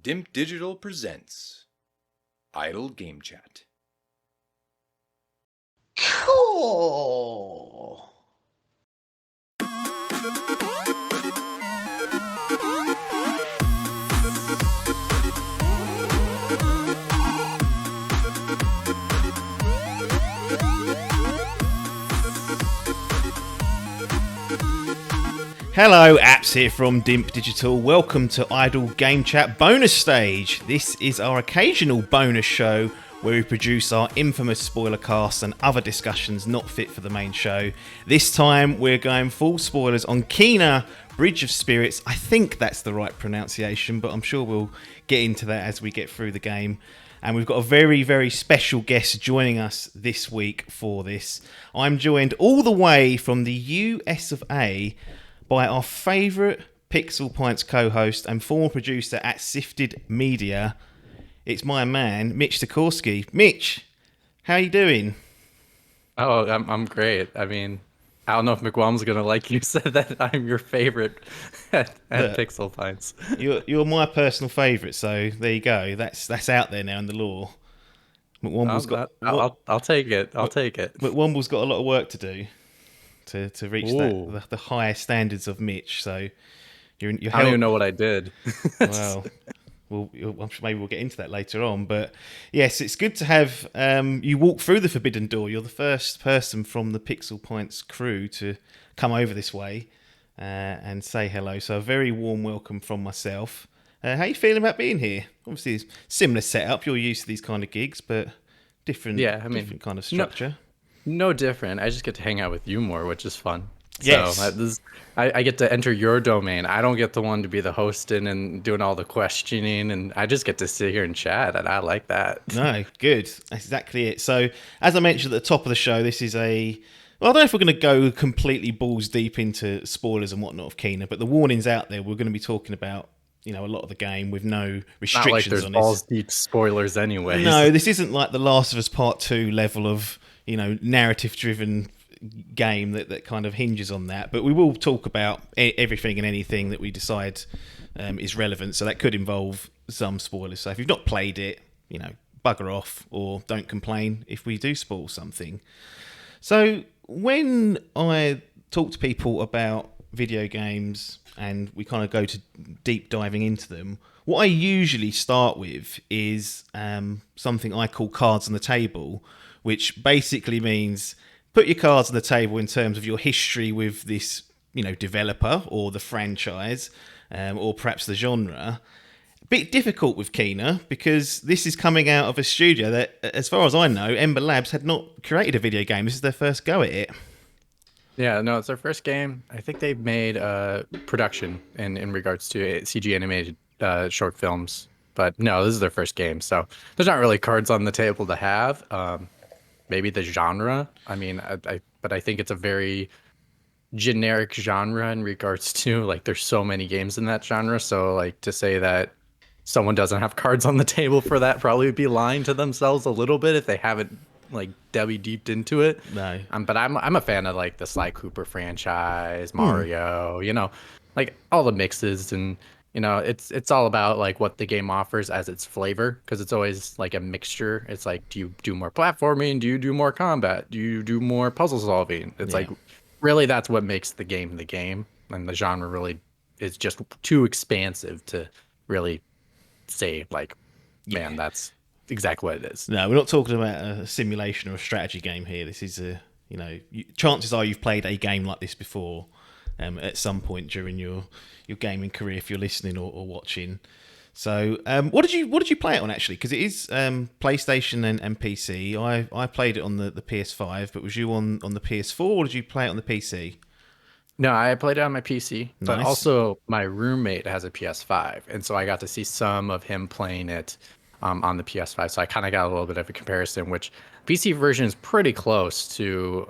Dimp Digital presents Idle Game Chat. Cool. Hello, Apps here from Dimp Digital. Welcome to Idle Game Chat bonus stage. This is our occasional bonus show where we produce our infamous SpoilerCast and other discussions not fit for the main show. This time we're going full spoilers on Kena Bridge of Spirits. I think that's the right pronunciation, but I'm sure we'll get into that as we get through the game. And we've got a very, very special guest joining us this week for this. I'm joined all the way from the US of A by our favourite Pixel Pints co-host and former producer at Sifted Media. It's my man, Mitch Sikorsky. Mitch, how you doing? Oh, I'm great. I mean, I don't know if McWhelm's gonna like you said that I'm your favorite at Pixel Pints. You're my personal favourite, so there you go. That's out there now in the law. McWomble's I'll take it. I'll take it. McWomble's got a lot of work to do to reach the higher standards of Mitch. So you're I don't even know what I did. Well, I'm sure maybe we'll get into that later on. But yes, it's good to have you walk through the forbidden door. You're the first person from the Pixel Pints crew to come over this way and say hello. So a very warm welcome from myself. How you feeling about being here? Obviously, it's similar setup. You're used to these kind of gigs, but different kind of structure. No different. I just get to hang out with you more, which is fun. Yes. So I get to enter your domain. I don't get the one to be the hosting and doing all the questioning, and I just get to sit here and chat, and I like that. No, good. That's exactly it. So, as I mentioned at the top of the show, this is I don't know if we're going to go completely balls deep into spoilers and whatnot of Kena, but the warning's out there. We're going to be talking about, a lot of the game with no restrictions Not like there's on balls deep spoilers anyway. No, this isn't like The Last of Us Part 2 level of, narrative-driven game that kind of hinges on that. But we will talk about everything and anything that we decide is relevant. So that could involve some spoilers. So if you've not played it, bugger off or don't complain if we do spoil something. So when I talk to people about video games and we kind of go to deep diving into them, what I usually start with is something I call cards on the table, which basically means put your cards on the table in terms of your history with this, developer or the franchise, or perhaps the genre. A bit difficult with Kena because this is coming out of a studio that, as far as I know, Ember Labs had not created a video game. This is their first go at it. Yeah, no, it's their first game. I think they've made production in regards to CG animated short films. But no, this is their first game. So there's not really cards on the table to have. Maybe the genre. I mean, but I think it's a very generic genre in regards to, like, there's so many games in that genre. So, like, to say that someone doesn't have cards on the table for that probably would be lying to themselves a little bit if they haven't, like, delved deep into it. No. But I'm a fan of, like, the Sly Cooper franchise, Mario, like all the mixes, and it's all about, like, what the game offers as its flavor, because it's always like a mixture. It's like, do you do more platforming? Do you do more combat? Do you do more puzzle solving? It's like, really, that's what makes the game, and the genre really is just too expansive to really say, like, man, that's exactly what it is. No, we're not talking about a simulation or a strategy game here. This is chances are you've played a game like this before at some point during your gaming career if you're listening or watching. So what did you play it on, actually? Because it is PlayStation and PC. I played it on the PS5, but was you on the PS4 or did you play it on the PC? No, I played it on my PC, but Nice. also my roommate has a PS5, and so I got to see some of him playing it on the PS5. So I kind of got a little bit of a comparison, which PC version is pretty close to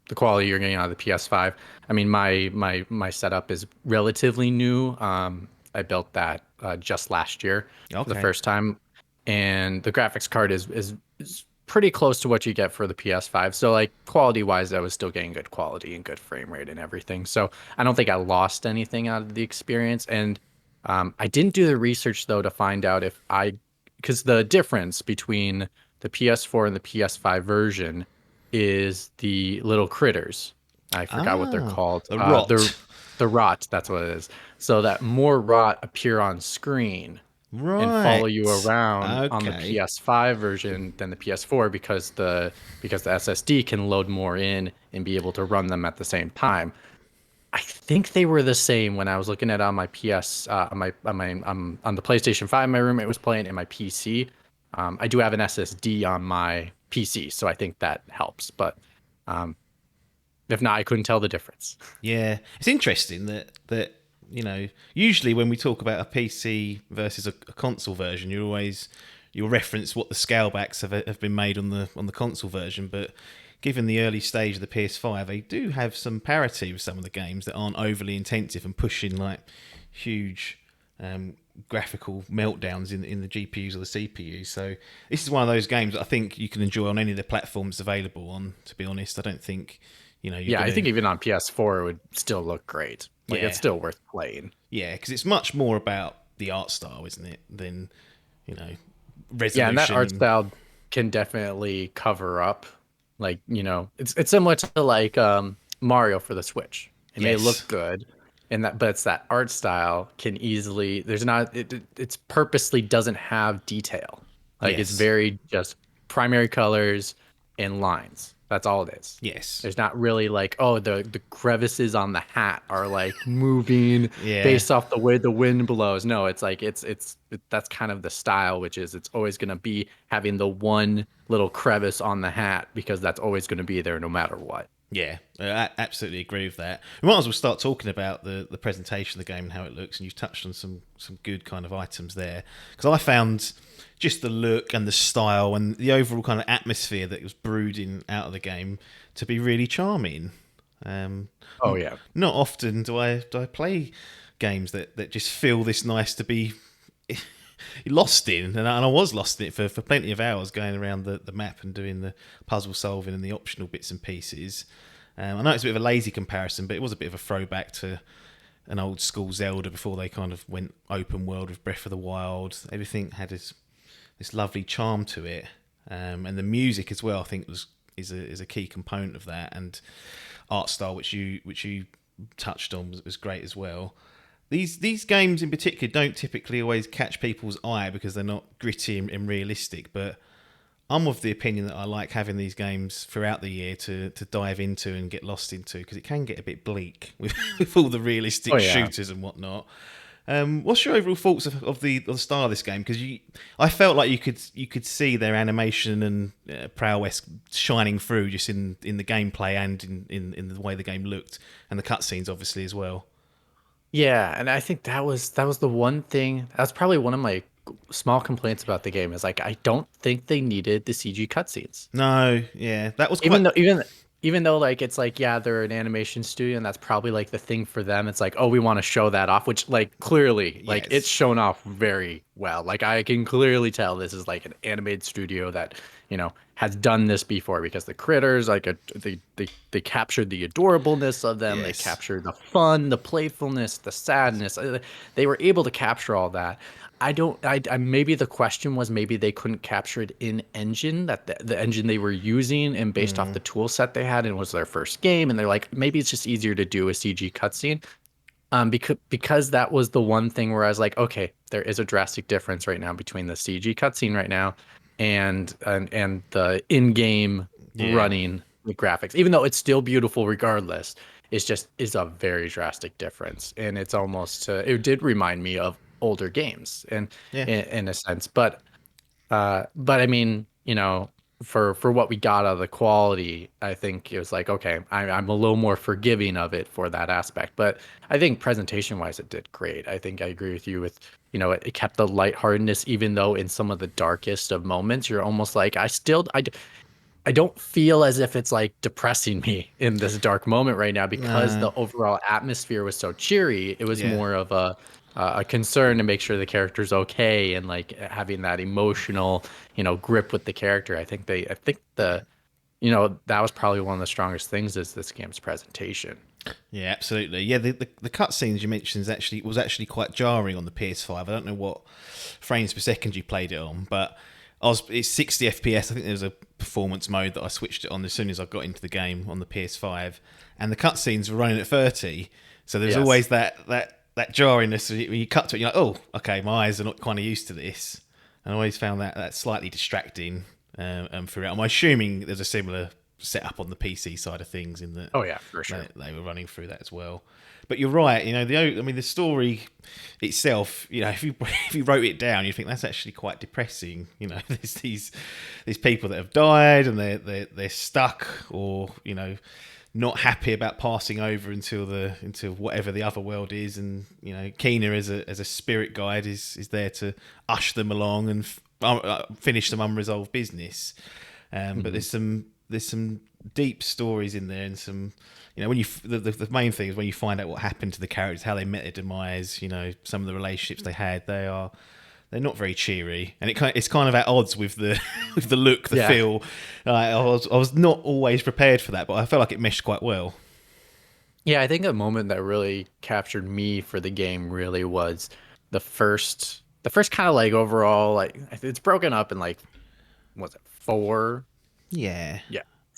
the quality you're getting out of the PS5. I mean, my setup is relatively new. I built that just last year for the first time, and the graphics card is pretty close to what you get for the PS5. So, like, quality wise, I was still getting good quality and good frame rate and everything. So I don't think I lost anything out of the experience. And I didn't do the research though to find out if because the difference between the PS4 and the PS5 version is the little critters. I forgot what they're Ah, called. a rot. The rot, that's what it is. So that more rot appear on screen and follow you Right. around on the Okay. PS5 version than the PS4 because the SSD can load more in and be able to run them at the same time. I think they were the same when I was looking at it on my PS on the PlayStation 5 my roommate was playing and my PC. I do have an SSD on my PC, so I think that helps. But um, if not, I couldn't tell the difference. Yeah, it's interesting that usually when we talk about a PC versus a console version, you'll reference what the scale backs have been made on the console version, but given the early stage of the PS5, they do have some parity with some of the games that aren't overly intensive and pushing like huge graphical meltdowns in the GPUs or the CPUs. So this is one of those games that I think you can enjoy on any of the platforms available on. To be honest, I don't think you're Yeah, I gonna. think even on PS4 it would still look great. Like Yeah, it's still worth playing. yeah, because it's much more about the art style, isn't it, than you know Yeah, and that resolution art and style can definitely cover up, like, it's similar to like Mario for the Switch. It may yes, look good, and that, but it's that art style can easily. There's not. It's purposely doesn't have detail. Like it's yes, very just primary colors and lines. That's all it is. yes, There's not really like, oh, the crevices on the hat are like moving yeah, based off the way the wind blows. No, it's like that's kind of the style, which is it's always going to be having the one little crevice on the hat because that's always going to be there no matter what. yeah. I absolutely agree with that. We might as well start talking about the presentation of the game and how it looks. And you've touched on some good kind of items there because I found just the look and the style and the overall kind of atmosphere that was brooding out of the game to be really charming. Um, Oh yeah. Not often do I play games that just feel this nice to be lost in, and I was lost in it for plenty of hours going around the map and doing the puzzle solving and the optional bits and pieces. I know it's a bit of a lazy comparison, but it was a bit of a throwback to an old school Zelda before they kind of went open world with Breath of the Wild. Everything had this lovely charm to it, and the music as well. I think is a key component of that, and art style, which you touched on, was great as well. These games in particular don't typically always catch people's eye because they're not gritty and realistic, but I'm of the opinion that I like having these games throughout the year to dive into and get lost into because it can get a bit bleak with all the realistic Oh yeah. shooters and whatnot. What's your overall thoughts of the style of this game? Because I felt like you could see their animation and prowess shining through just in the gameplay and in the way the game looked and the cutscenes obviously as well. Yeah, and I think that was the one thing. That's probably one of my small complaints about the game is like I don't think they needed the CG cutscenes. No, yeah, that was even quite though even even though like it's like yeah they're an animation studio and that's probably like the thing for them, it's like, oh, we want to show that off, which like clearly like it's yes, shown off very well. Like I can clearly tell this is like an animated studio that has done this before because the critters like they captured the adorableness of them, they yes, captured the fun, the playfulness, the sadness. They were able to capture all that. I don't. Maybe the question was maybe they couldn't capture it in engine that the engine they were using and based off the tool set they had and it was their first game and they're like maybe it's just easier to do a CG cutscene. Because that was the one thing where I was like, okay, there is a drastic difference right now between the CG cutscene right now and the in-game yeah, running the graphics. Even though it's still beautiful regardless, it's just is a very drastic difference. And it's almost it did remind me of older games and yeah, in a sense. But I mean, for what we got out of the quality, I think it was like, okay, I'm a little more forgiving of it for that aspect. But I think presentation wise, it did great. I think I agree with you with, it kept the lightheartedness, even though in some of the darkest of moments, you're almost like, I don't feel as if it's like depressing me in this dark moment right now because no, the overall atmosphere was so cheery. It was yeah. more of a concern to make sure the character's okay and like having that emotional, grip with the character. I think that was probably one of the strongest things is this game's presentation. Yeah, absolutely. Yeah, the cutscenes you mentioned was actually quite jarring on the PS5. I don't know what frames per second you played it on, but it's 60 FPS. I think there was a performance mode that I switched it on as soon as I got into the game on the PS5, and the cutscenes were running at 30. So there's always that jarringness. When you cut to it, you're like, oh, okay, my eyes are not kind of used to this. And I always found that slightly distracting throughout. I'm assuming there's a similar setup on the PC side of things in that. Oh yeah, for sure. They were running through that as well. But you're right. The story itself. If you wrote it down, you think that's actually quite depressing. There's these people that have died and they're stuck, or not happy about passing over until whatever the other world is, and Keener as a spirit guide is there to usher them along and finish some unresolved business. But there's some deep stories in there, and some when the main thing is when you find out what happened to the characters, how they met their demise. Some of the relationships they had, they're not very cheery, and it's kind of at odds with the with the look, the feel. I was not always prepared for that, but I felt like it meshed quite well. Yeah, I think a moment that really captured me for the game really was the first kind of like overall, like it's broken up in like, what's it, 4? Yeah.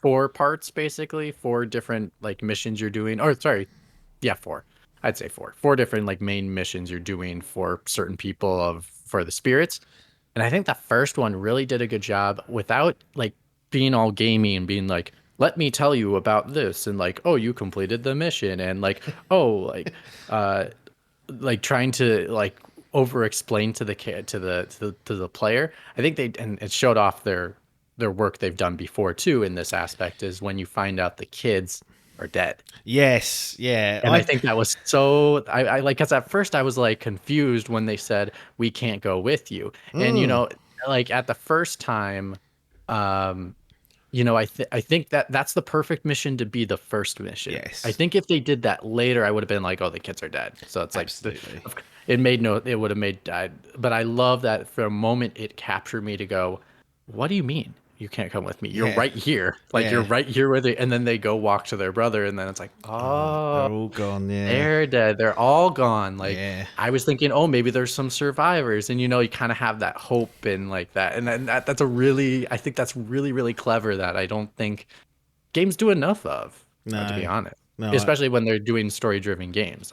4 parts, basically 4 different like missions you're doing, or sorry, 4. I'd say 4 different like main missions you're doing for certain people for the spirits. And I think the first one really did a good job without like being all gamey and being like, let me tell you about this, and like, oh, you completed the mission, and like, oh, like trying to like over explain to the player. I think it showed off their work they've done before too in this aspect, is when you find out the kids are dead. Yes, yeah. And I think that was so, I like, because at first I was like confused when they said we can't go with you. And like at the first time, I think that's the perfect mission to be the first mission. Yes. I think if they did that later, I would have been like, oh, the kids are dead. So it's like, absolutely. It would have made died. But I love that for a moment it captured me to go, what do you mean you can't come with me? You're right here. Like you're right here with it. And then they go walk to their brother, and then it's like, oh, they're all gone. Yeah, they're dead. They're all gone. Like I was thinking, oh, maybe there's some survivors, and you kind of have that hope and like that. And then I think that's really, really clever that I don't think games do enough of, to be honest. No, especially when they're doing story-driven games.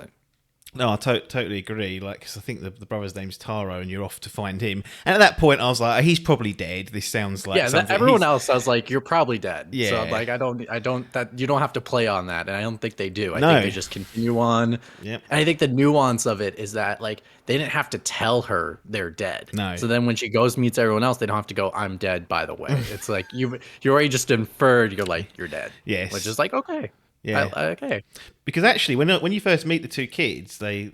No, I totally agree. Like, 'cause I think the brother's name's Taro, and you're off to find him. And at that point, I was like, he's probably dead. This sounds like everyone else. I was like, you're probably dead. Yeah. So like, I don't that you don't have to play on that, and I don't think they do. I think they just continue on. Yep. And I think the nuance of it is that like they didn't have to tell her they're dead. No. So then when she goes meets everyone else, they don't have to go, I'm dead, by the way. It's like you already just inferred. You're like, you're dead. Yes. Which is like, okay. Yeah. Okay. Because actually, when you first meet the two kids, they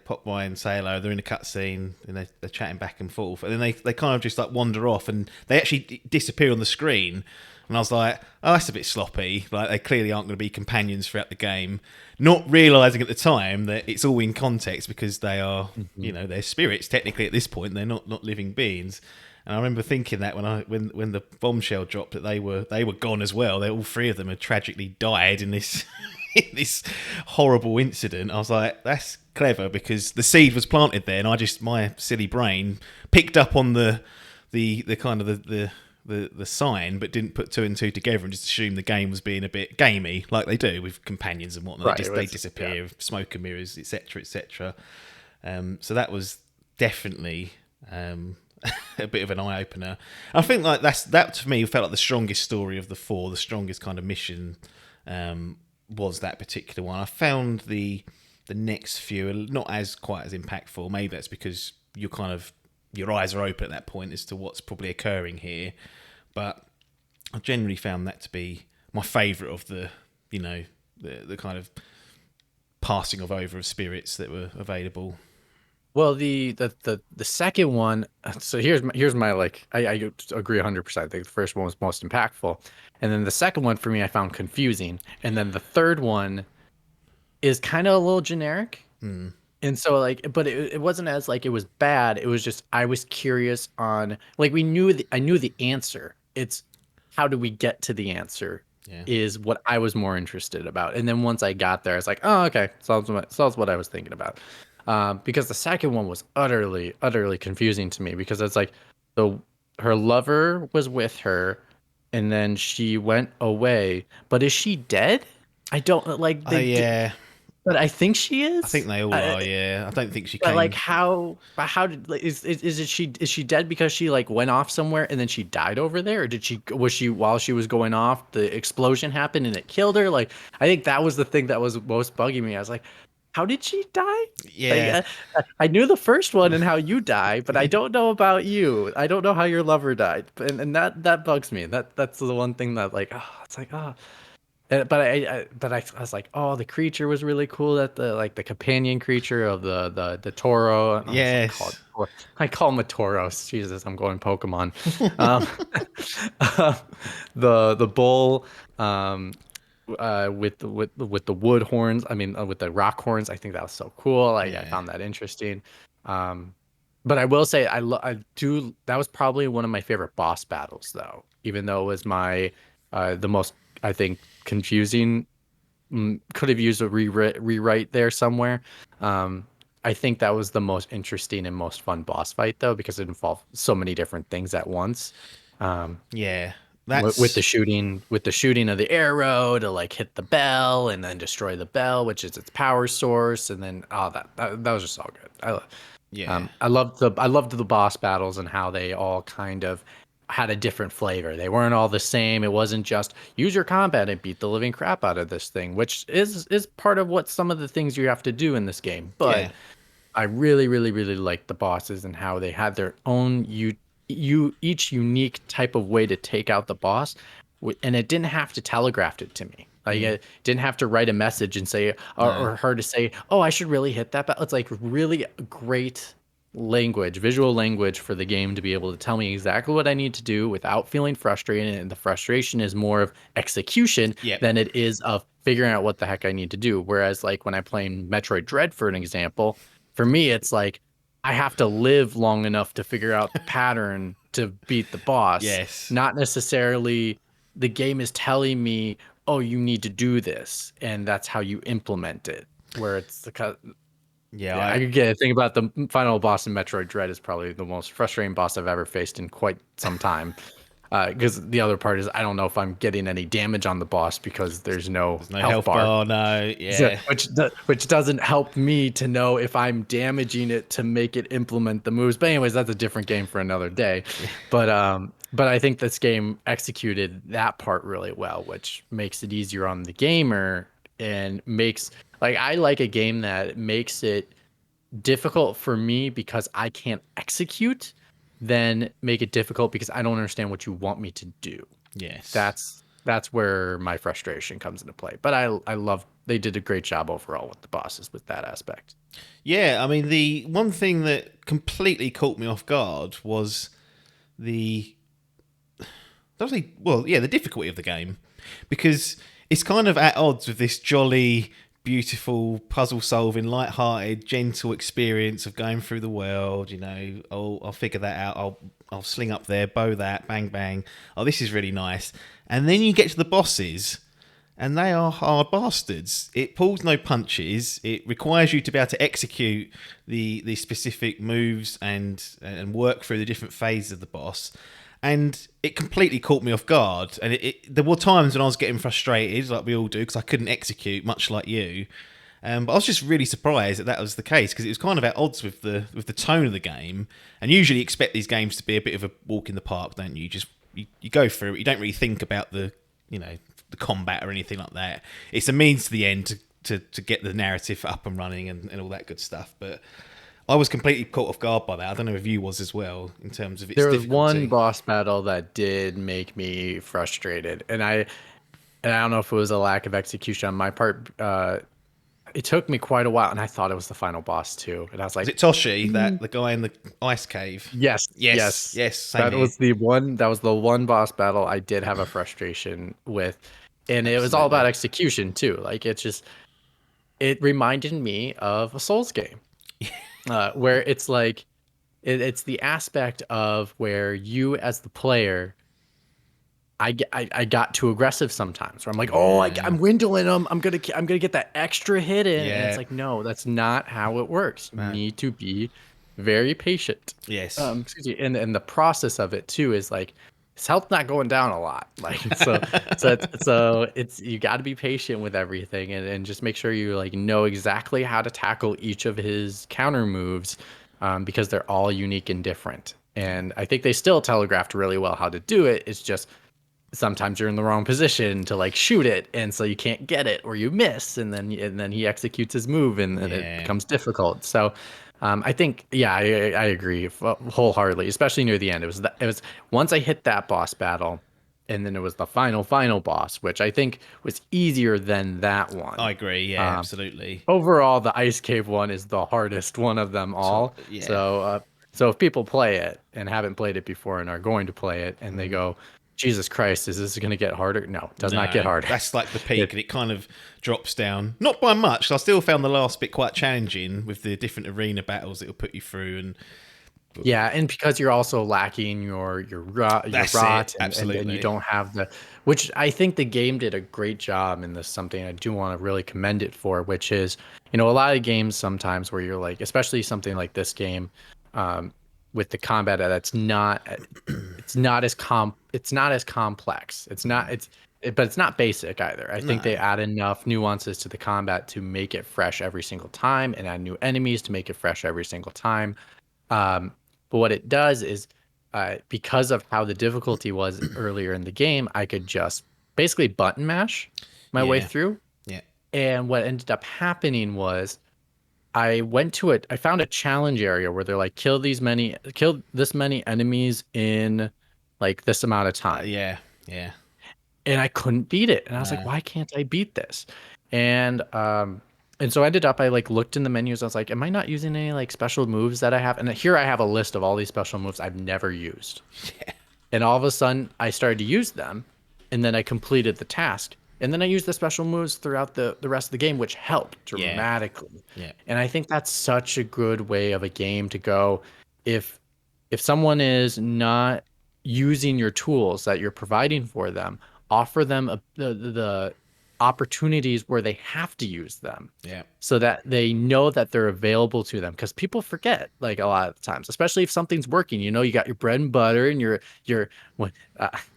pop by and say hello. They're in a cutscene and they're chatting back and forth, and then they kind of just like wander off, and they actually disappear on the screen. And I was like, oh, that's a bit sloppy. Like, they clearly aren't going to be companions throughout the game. Not realizing at the time that it's all in context, because they are, they're spirits technically at this point. They're not living beings. And I remember thinking that when the bombshell dropped, that they were gone as well. All 3 of them had tragically died in this in this horrible incident. I was like, that's clever, because the seed was planted there, and my silly brain picked up on the kind of the sign, but didn't put 2 and 2 together and just assumed the game was being a bit gamey, like they do with companions and whatnot. Right, they disappear, smoke and mirrors, etc., etc. So that was definitely a bit of an eye opener. I think like that to me felt like the strongest story of the 4, the strongest kind of mission was that particular one. I found the next few not quite as impactful. Maybe that's because your eyes are open at that point as to what's probably occurring here. But I generally found that to be my favourite of the kind of passing of over of spirits that were available. Well, the second one. So here's my like. I agree 100%. I think the first one was most impactful, and then the second one for me I found confusing, and then the third one is kind of a little generic. And so like, but it wasn't as like it was bad. It was just I was curious on like I knew the answer. It's how do we get to the answer Yeah. is what I was more interested about. And then once I got there, I was like, oh, okay, solves what I was thinking about. Because the second one was utterly confusing to me because it's like the her lover was with her, and then she went away. But is she dead? I don't like Oh yeah, but I think she I think is. they all are. Yeah, I don't think she But like came. how? But how did like, is she dead because she like went off somewhere and then she died over there, or did she was she while she was going off the explosion happened and it killed her? Like I think that was the thing that was most bugging me. I was like, how did she die? Like, Yeah, I knew the first one and how you die, but I don't know about you. I don't know how your lover died, and that bugs me. That's the one thing that like oh it's like oh but I was like, oh, the creature was really cool. That the like the companion creature of the Toro. I was like, yes, I call him a Tauros. Jesus, I'm going Pokemon. Um, the bull, with the wood horns. I mean, with the rock horns. I think that was so cool. I yeah, found that interesting. Um, but I will say, I do. That was probably one of my favorite boss battles, though. Even though it was the most I think confusing. Could have used a rewrite there somewhere. Um, I think that was the most interesting and most fun boss fight though because it involved so many different things at once. Um, yeah. with That's the shooting of the arrow to like hit the bell and then destroy the bell, which is its power source, and then that was just all good. yeah, I loved the boss battles and how they all kind of had a different flavor. They weren't all the same. It wasn't just use your combat and beat the living crap out of this thing, which is part of what some of the things you have to do in this game. yeah, But I really liked the bosses and how they had their own each unique type of way to take out the boss, and it didn't have to telegraph it to me. Like it didn't have to write a message and say no, or her to say, "Oh, I should really hit that." But it's like really great language, visual language for the game to be able to tell me exactly what I need to do without feeling frustrated. And the frustration is more of execution yep, than it is of figuring out what the heck I need to do. Whereas like when I play Metroid Dread, for an example, for me, it's like I have to live long enough to figure out the pattern to beat the boss, yes, not necessarily the game is telling me, oh, you need to do this, and that's how you implement it. Where it's yeah. yeah, I could get a thing about the final boss in Metroid Dread is probably the most frustrating boss I've ever faced in quite some time. Because the other part is I don't know if I'm getting any damage on the boss because there's no There's no health health bar. bar. No, So, yeah, which doesn't help me to know if I'm damaging it to make it implement the moves. But anyways, that's a different game for another day. But I think this game executed that part really well, which makes it easier on the gamer and makes like I like a game that makes it difficult for me because I can't execute, then make it difficult because I don't understand what you want me to do. yes. That's where my frustration comes into play. But I love they did a great job overall with the bosses with that aspect. Yeah, I mean, the one thing that completely caught me off guard was the obviously, well, yeah, the difficulty of the game, because it's kind of at odds with this jolly, beautiful, puzzle-solving, light-hearted, gentle experience of going through the world. You know, oh, I'll figure that out. I'll sling up there, bow that, bang bang. Oh, this is really nice. And then you get to the bosses, and they are hard bastards. It pulls no punches. It requires you to be able to execute the specific moves and work through the different phases of the boss. And it completely caught me off guard. And there were times when I was getting frustrated, like we all do, because I couldn't execute, much like you. But I was just really surprised that was the case because it was kind of at odds with the tone of the game. And usually, you expect these games to be a bit of a walk in the park, don't you? You go through it. You don't really think about the combat or anything like that. It's a means to the end to get the narrative up and running and all that good stuff. But I was completely caught off guard by that. I don't know if you was as well in terms of its There was difficulty. one boss battle that did make me frustrated, and I don't know if it was a lack of execution on my part. It took me quite a while, and I thought it was the final boss too. And I was Was like, it Toshi, that the guy in the ice cave? yes, Yes, yes. yes, same here. That was the one boss battle I did have a frustration with. And it was all Absolutely. about execution too. Like it reminded me of a Souls game. Where it's like it's the aspect of where you as the player I got too aggressive sometimes where I'm like, oh, Yeah. I'm windowing them. I'm gonna get that extra hit in, and it's Yeah. like, no, that's not how it works. You No. need to be very patient. Yes. Excuse me, and the process of it too is like his health's not going down a lot. Like so it's you got to be patient with everything, and just make sure you like know exactly how to tackle each of his counter moves, because they're all unique and different. And I think they still telegraphed really well how to do it. It's just sometimes you're in the wrong position to like shoot it, and so you can't get it, or you miss, and then he executes his move, and it Yeah. becomes difficult. So I think, yeah, I agree wholeheartedly, especially near the end. It was once I hit that boss battle, and then it was the final boss, which I think was easier than that one. I agree. Yeah, absolutely. Overall, the ice cave one is the hardest one of them So, all. yeah. So if people play it and haven't played it before and are going to play it, and they Mm. go, Jesus Christ, is this going to get harder? No, it does not get No, harder. that's like the peak, It, and it kind of drops down. Not by much. I still found the last bit quite challenging with the different arena battles it'll put you through, and yeah, and because you're also lacking your that's rot, it. and then you Absolutely. don't have the, which I think the game did a great job, and this is something I do want to really commend it for, which is, a lot of games sometimes where you're like, especially something like this game, um, with the combat that's not, it's not as complex. But it's not basic either. I think No. they add enough nuances to the combat to make it fresh every single time, and add new enemies to make it fresh every single time. Um, but what it does is, because of how the difficulty was earlier in the game, I could just basically button mash my way Yeah. through. Yeah. And what ended up happening was I went to it. I found a challenge area where they're like, kill this many enemies in like this amount of time. Yeah. Yeah. And I couldn't beat it. And I was like, No. why can't I beat this? And so I ended up, I like looked in the menus. I was like, am I not using any like special moves that I have? And here I have a list of all these special moves I've never used. And all of a sudden I started to use them, and then I completed the task. And then I used the special moves throughout the rest of the game, which helped Yeah. dramatically. Yeah. And I think that's such a good way of a game to go. If someone is not using your tools that you're providing for them, offer them the opportunities where they have to use them, Yeah. so that they know that they're available to them, because people forget, like, a lot of times, especially if something's working. You got your bread and butter, and your what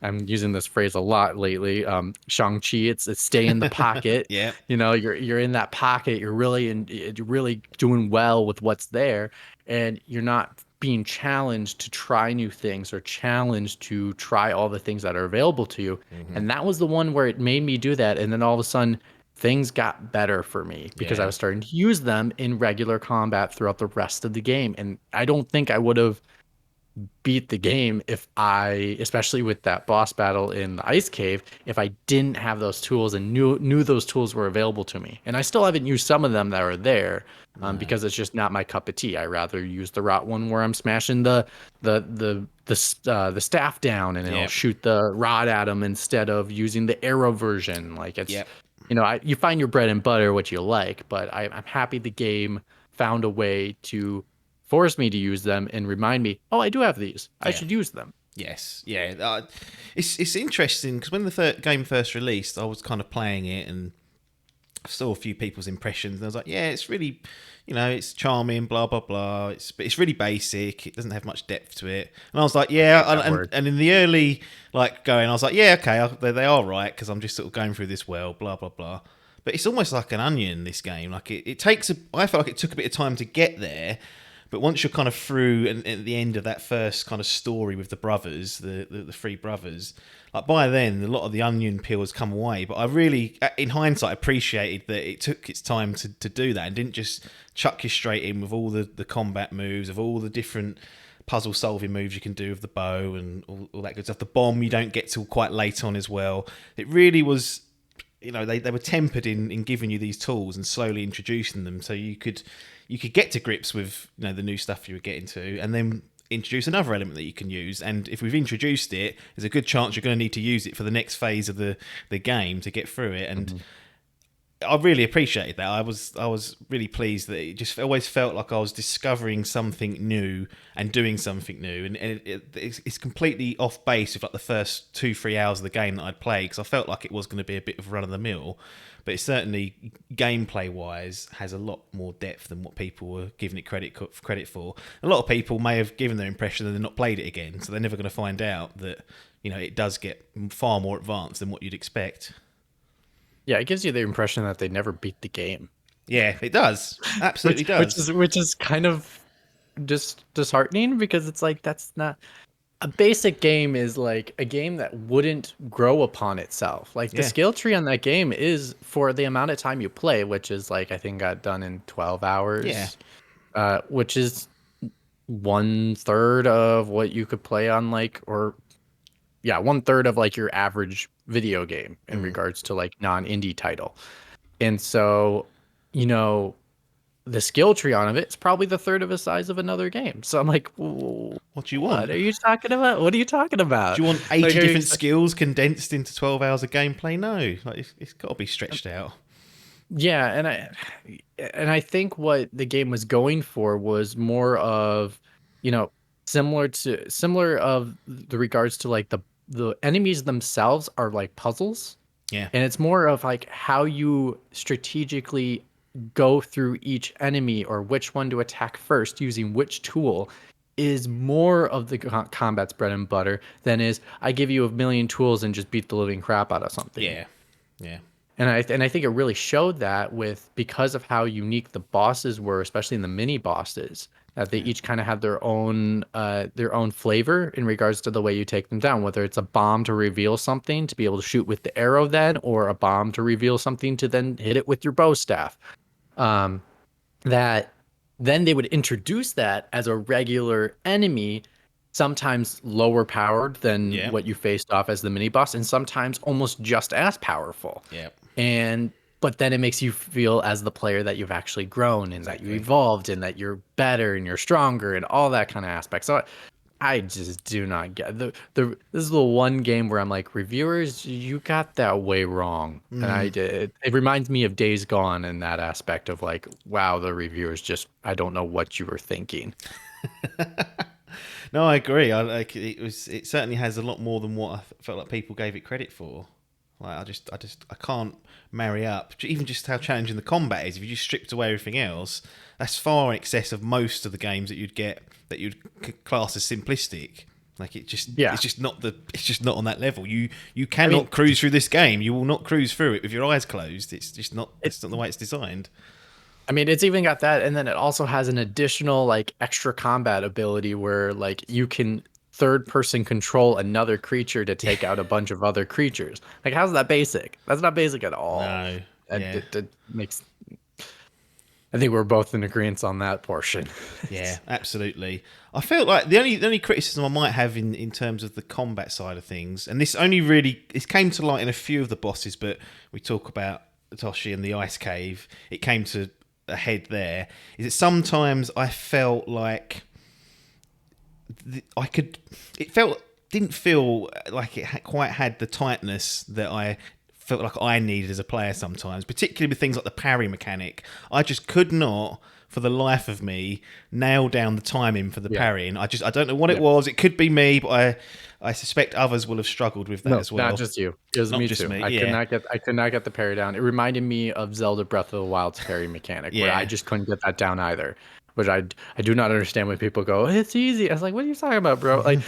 I'm using this phrase a lot lately, Shang-Chi, it's stay in the pocket. Yeah. You're in that pocket, you're really doing well with what's there, and you're not being challenged to try new things, or challenged to try all the things that are available to you. And that was the one where it made me do that, and then all of a sudden things got better for me, because I Yeah. was starting to use them in regular combat throughout the rest of the game. And I don't think I would have beat the game if especially with that boss battle in the ice cave, if I didn't have those tools and knew those tools were available to me. And I still haven't used some of them that are there, because it's just not my cup of tea. I rather use the rot one where I'm smashing the staff down, and it'll Yeah. shoot the rod at them, instead of using the arrow version. Like, it's, Yep. you find your bread and butter what you like, but I'm happy the game found a way to force me to use them and remind me, oh, I do have these. I Yeah. should use them. Yes, yeah. It's interesting because when the game first released, I was kind of playing it and I saw a few people's impressions, and I was like, yeah, it's really, it's charming, blah blah blah. But it's really basic. It doesn't have much depth to it. And I was like, yeah. And in the early going, I was like, yeah, okay, they are right, because I'm just sort of going through this world, blah blah blah. But it's almost like an onion, this game. Like it takes I felt like it took a bit of time to get there. But once you're kind of through and at the end of that first kind of story with the brothers, the three brothers, like by then a lot of the onion peel has come away. But I really, in hindsight, appreciated that it took its time to do that and didn't just chuck you straight in with all the combat moves, of all the different puzzle solving moves you can do with the bow and all that good stuff. The bomb you don't get till quite late on as well. It really was, they were tempered in giving you these tools and slowly introducing them, so you could get to grips with the new stuff you were getting to, and then introduce another element that you can use. And if we've introduced it, there's a good chance you're going to need to use it for the next phase of the game to get through it. And I really appreciated that. I was really pleased that it just always felt like I was discovering something new and doing something new, and it's completely off base with like the first 2-3 hours of the game that I'd played, because I felt like it was going to be a bit of run of the mill, but it certainly gameplay wise has a lot more depth than what people were giving it credit for. A lot of people may have given their impression that they've not played it again, so they're never going to find out that it does get far more advanced than what you'd expect. Yeah, it gives you the impression that they never beat the game. Yeah, it does. Absolutely does. Which is kind of just disheartening, because it's like, that's not a basic game. Is like a game that wouldn't grow upon itself. Like the skill tree on that game is for the amount of time you play, which is like, I think got done in 12 hours. Yeah. Which is 1/3 of what you could play on like, or yeah, 1/3 of like your average video game in regards to like non-indie title. And so, the skill tree on it's probably the third of the size of another game. So I'm like, what do you want? What are you talking about? What are you talking about? Do you want 80 different skills condensed into 12 hours of gameplay? No, like it's got to be stretched out. Yeah, and I think what the game was going for was more of, similar of the regards to like the enemies themselves are like puzzles. Yeah. And it's more of like how you strategically go through each enemy, or which one to attack first using which tool, is more of the combat's bread and butter than is I give you a million tools and just beat the living crap out of something. Yeah. Yeah. And I think it really showed that because of how unique the bosses were, especially in the mini bosses, that they each kind of have their own flavor in regards to the way you take them down, whether it's a bomb to reveal something to be able to shoot with the arrow then, or a bomb to reveal something to then hit it with your bow staff. That then they would introduce that as a regular enemy, sometimes lower powered than what you faced off as the mini boss, and sometimes almost just as powerful. Yeah. But then it makes you feel as the player that you've actually grown, and that you evolved, and that you're better and you're stronger and all that kind of aspect. So I just do not get this is the one game where I'm like, reviewers, you got that way wrong. And I did. It reminds me of Days Gone in that aspect of like, wow, the reviewers just, I don't know what you were thinking. No, I agree. It certainly has a lot more than what I felt like people gave it credit for. Like I can't marry up. Even just how challenging the combat is. If you just stripped away everything else, that's far in excess of most of the games that you'd class as simplistic. Like it's just not on that level. You cannot cruise through this game. You will not cruise through it with your eyes closed. It's not the way it's designed. I mean, it's even got that, and then it also has an additional like extra combat ability where like you can third person control another creature to take out a bunch of other creatures. Like, how's that basic? That's not basic at all. No. It makes, I think we're both in agreement on that portion. Yeah, absolutely. I felt like the only criticism I might have in terms of the combat side of things, and this came to light in a few of the bosses, but we talk about Toshi and the ice cave, it came to a head there, is that sometimes I felt like didn't feel like it quite had the tightness that I felt like I needed as a player sometimes, particularly with things like the parry mechanic. I just could not, for the life of me, nail down the timing for the parrying. I don't know what it was. It could be me, but I suspect others will have struggled with that as well. Not just you. It was not me just too. Me. I could not get the parry down. It reminded me of Zelda Breath of the Wild's parry mechanic, where I just couldn't get that down either. Which I do not understand when people go, it's easy. I was like, what are you talking about, bro? Like,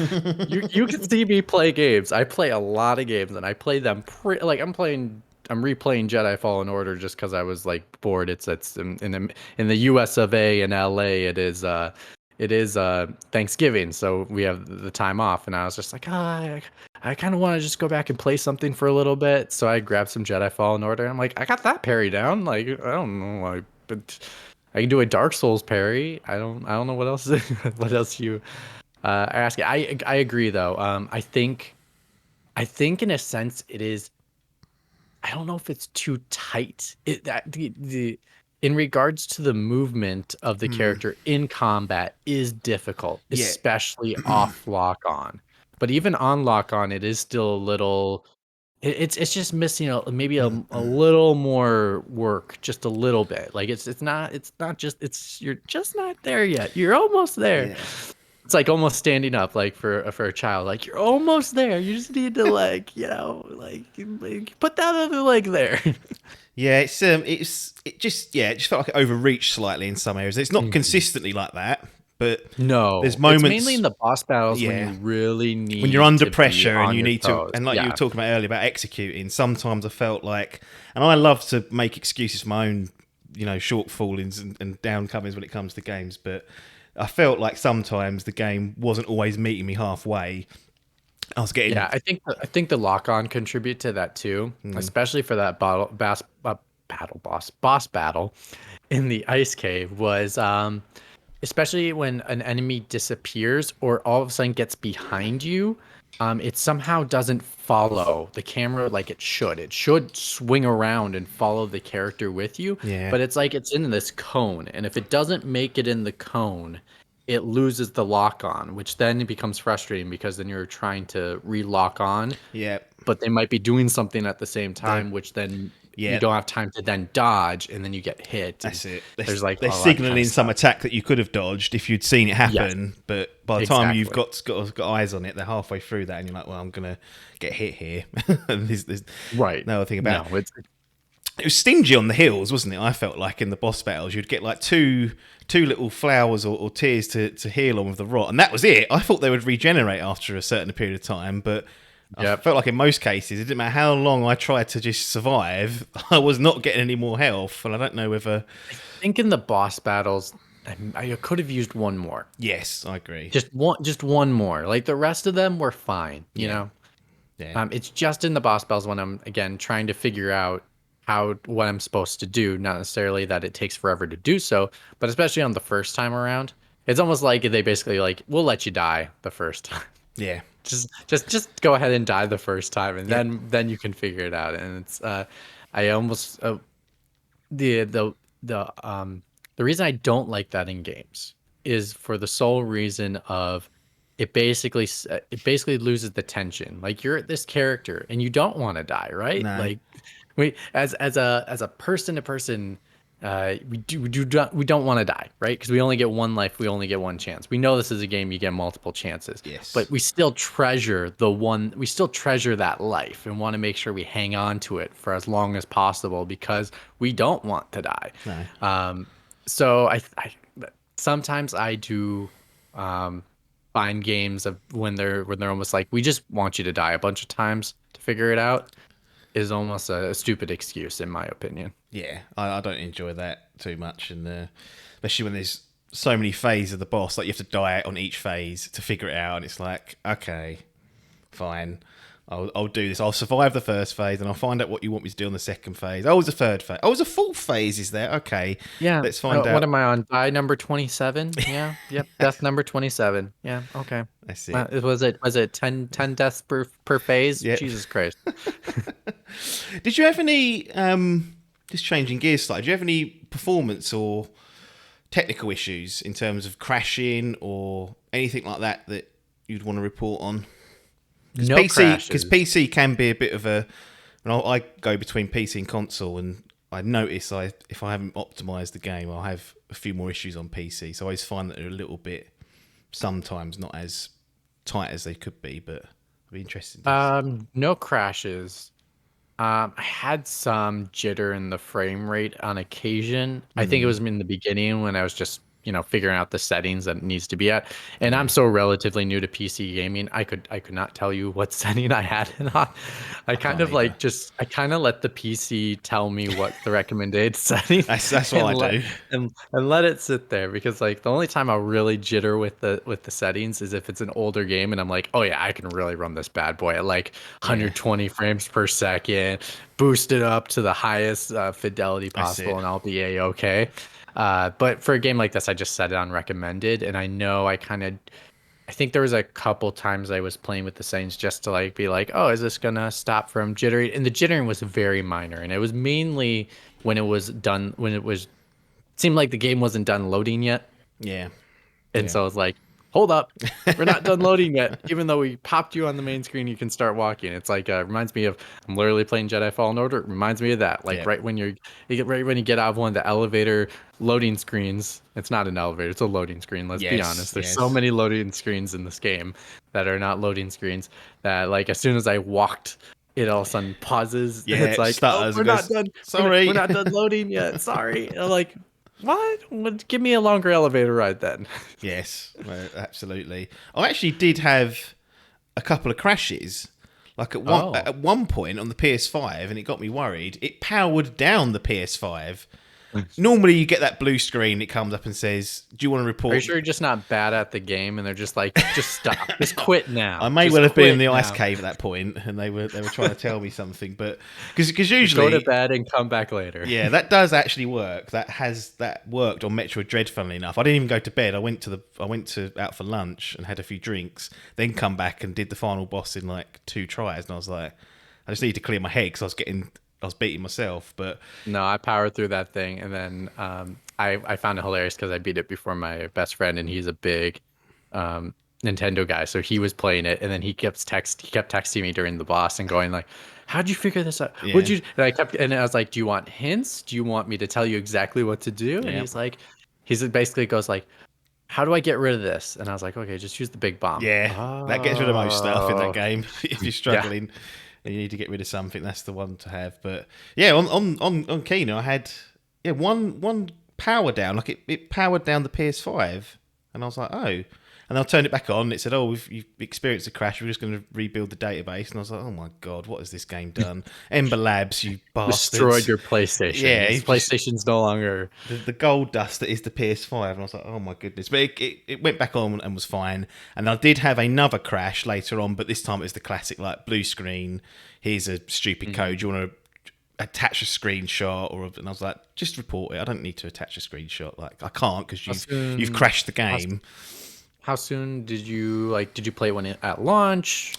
you can see me play games. I play a lot of games, and I play them I'm replaying Jedi Fallen Order just because I was like bored. It's in the US of A and LA. It is Thanksgiving, so we have the time off, and I was just like, I kind of want to just go back and play something for a little bit. So I grabbed some Jedi Fallen Order. And I'm like, I got that parry down. Like, I don't know, but I can do a Dark Souls parry. I don't know what else you ask. I agree though. I think in a sense it is. I don't know if it's too tight. In regards to the movement of the character in combat is difficult, especially off lock on. But even on lock on, it is still a little It's just missing maybe a little more work, just a little bit. Like it's not just you're just not there yet. You're almost there. Yeah. It's like almost standing up, like for a child. Like you're almost there. You just need to like like put that other leg there. Yeah, it just felt like it overreached slightly in some areas. It's not consistently like that, but No, there's moments. it's mainly in the boss battles when Yeah. you really need When you're under to be pressure and on you your need to, toes. and like you Yeah. were talking about earlier about executing, sometimes I felt like, and I love to make excuses for my own, shortfallings and downcomings when it comes to games, but I felt like sometimes the game wasn't always meeting me halfway. I was getting, Yeah, I think the lock on contribute to that too, especially for that boss battle in the ice cave was especially when an enemy disappears or all of a sudden gets behind you, it somehow doesn't follow the camera like it should. It should swing around and follow the character with you, Yeah. but it's like it's in this cone, and if it doesn't make it in the cone, it loses the lock on, which then becomes frustrating because then you're trying to re-lock on, yeah, but they might be doing something at the same they time, which then you yeah, don't have time to then dodge, and then you get hit. And that's it. there's like They're all that kind signaling of some stuff. attack that you could have dodged if you'd seen it Yes, happen, but by the time you've exactly. got eyes on it, they're halfway through that, and you're like, well, I'm gonna get hit here. And there's Right. no other thing about No, it's it was stingy on the hills, wasn't it? I felt like in the boss battles, you'd get like two little flowers or tears to heal on with the rot, and that was it. I thought they would regenerate after a certain period of time, but I yep. felt like in most cases, it didn't matter how long I tried to just survive, I was not getting any more health, and I don't know whether. I think in the boss battles, I could have used one more. Yes, I agree. Just one more. Like the rest of them were fine, you Yeah. know. Yeah, It's just in the boss battles when I'm again trying to figure out what I'm supposed to do. Not necessarily that it takes forever to do so, but especially on the first time around, it's almost like they basically like we'll let you die the first time. yeah, Just go ahead and die the first time, and Yep. then you can figure it out. And it's I almost the the the reason I don't like that in games is for the sole reason of it basically loses the tension. Like you're this character and you don't want to die, right? no, Like we as a person to person, we don't want to die, right? Because we only get one life, we only get one chance. We know this is a game, you get multiple chances, yes, but we still treasure that life and want to make sure we hang on to it for as long as possible because we don't want to die. no, So I sometimes I do find games of when they're almost like we just want you to die a bunch of times to figure it out is almost a stupid excuse in my opinion. yeah. I don't enjoy that too much, and especially when there's so many phases of the boss, like you have to die on each phase to figure it out, and it's like, okay, fine. I'll do this. I'll survive the first phase, and I'll find out what you want me to do on the second phase. Oh, there's a third phase. Oh, there's a fourth phase. Is there? Okay, Yeah. let's find out. What am I on? Die number 27? Yeah. Yep. Death number 27. Yeah. Okay. That's it. Was it 10 deaths per phase? Yeah. Jesus Christ. Did you have any? Just changing gears slightly. Did you have any performance or technical issues in terms of crashing or anything like that that you'd want to report on? No Because crashes. PC can be a bit of a. And I go between PC and console, and I notice if I haven't optimized the game, I'll have a few more issues on PC. So I always find that they're a little bit sometimes not as tight as they could be, but I'd be interested. No crashes. I had some jitter in the frame rate on occasion. I think it was in the beginning when I was just, figuring out the settings that it needs to be at. And I'm so relatively new to PC gaming, I could not tell you what setting I had it on. I kind of either. I kind of let the PC tell me what the recommended setting. That's what and I let, do. and let it sit there because like the only time I'll really jitter with the settings is if it's an older game and I'm like, oh yeah, I can really run this bad boy at like 120 frames per second, boost it up to the highest fidelity possible, and I'll be a-okay. But for a game like this, I just set it on recommended, and I know I think there was a couple times I was playing with the settings just to like be like, oh, is this gonna stop from jittering? And the jittering was very minor, and it was mainly when it seemed like the game wasn't done loading yet. Yeah. And so it's like hold up, we're not done loading yet. Even though we popped you on the main screen, you can start walking. It's like reminds me of I'm literally playing Jedi Fallen Order. It reminds me of that. Like Yeah. right when you get out of one of the elevator loading screens. It's not an elevator, it's a loading screen. Let's be honest. There's so many loading screens in this game that are not loading screens that like as soon as I walked, it all of a sudden pauses. Yeah, It's like, stutters we're and not goes, done. "Sorry." We're not done loading yet. Sorry. And I'm like, what? Give me a longer elevator ride then. Yes, absolutely. I actually did have a couple of crashes. Like at one point on the PS5, and it got me worried. It powered down the PS5. Normally, you get that blue screen. It comes up and says, "Do you want to report?" Are you sure you're just not bad at the game, and they're just like, just stop, just quit now? I may just well have been in the quit ice now. cave at that point, and they were trying to tell me something, but because usually Go to bed and come back later. yeah, that does actually work. That worked on Metroid Dread. Funnily enough, I didn't even go to bed. I went to out for lunch and had a few drinks, then come back and did the final boss in like 2 tries, and I was like, I just need to clear my head because I was beating myself. But No, I powered through that thing, and then I found it hilarious because I beat it before my best friend, and he's a big Nintendo guy, so he was playing it, and then he kept texting me during the boss and going like, "How'd you figure this out? Yeah. Would you?" And I was like, "Do you want hints? Do you want me to tell you exactly what to do?" And Yeah. he's like, basically goes like, "How do I get rid of this?" And I was like, "Okay, just use the big bomb." yeah, that gets rid of most stuff in Oh. that game. If you're struggling and you need to get rid of something, that's the one to have. But yeah, on Kino, I had one power down. Like it powered down the PS5, and I was like, oh. And I turned it back on. And it said, "Oh, you've experienced a crash. We're just going to rebuild the database." And I was like, "Oh my god, what has this game done?" Ember Labs, you bastards! Destroyed your PlayStation. Yeah, PlayStation's no longer the gold dust that is the PS5. And I was like, "Oh my goodness!" But it went back on and was fine. And I did have another crash later on, but this time it was the classic like blue screen. Here's a stupid code. You want to attach a screenshot, and I was like, "Just report it. I don't need to attach a screenshot. Like I can't because you've crashed the game." How soon did you play one at launch?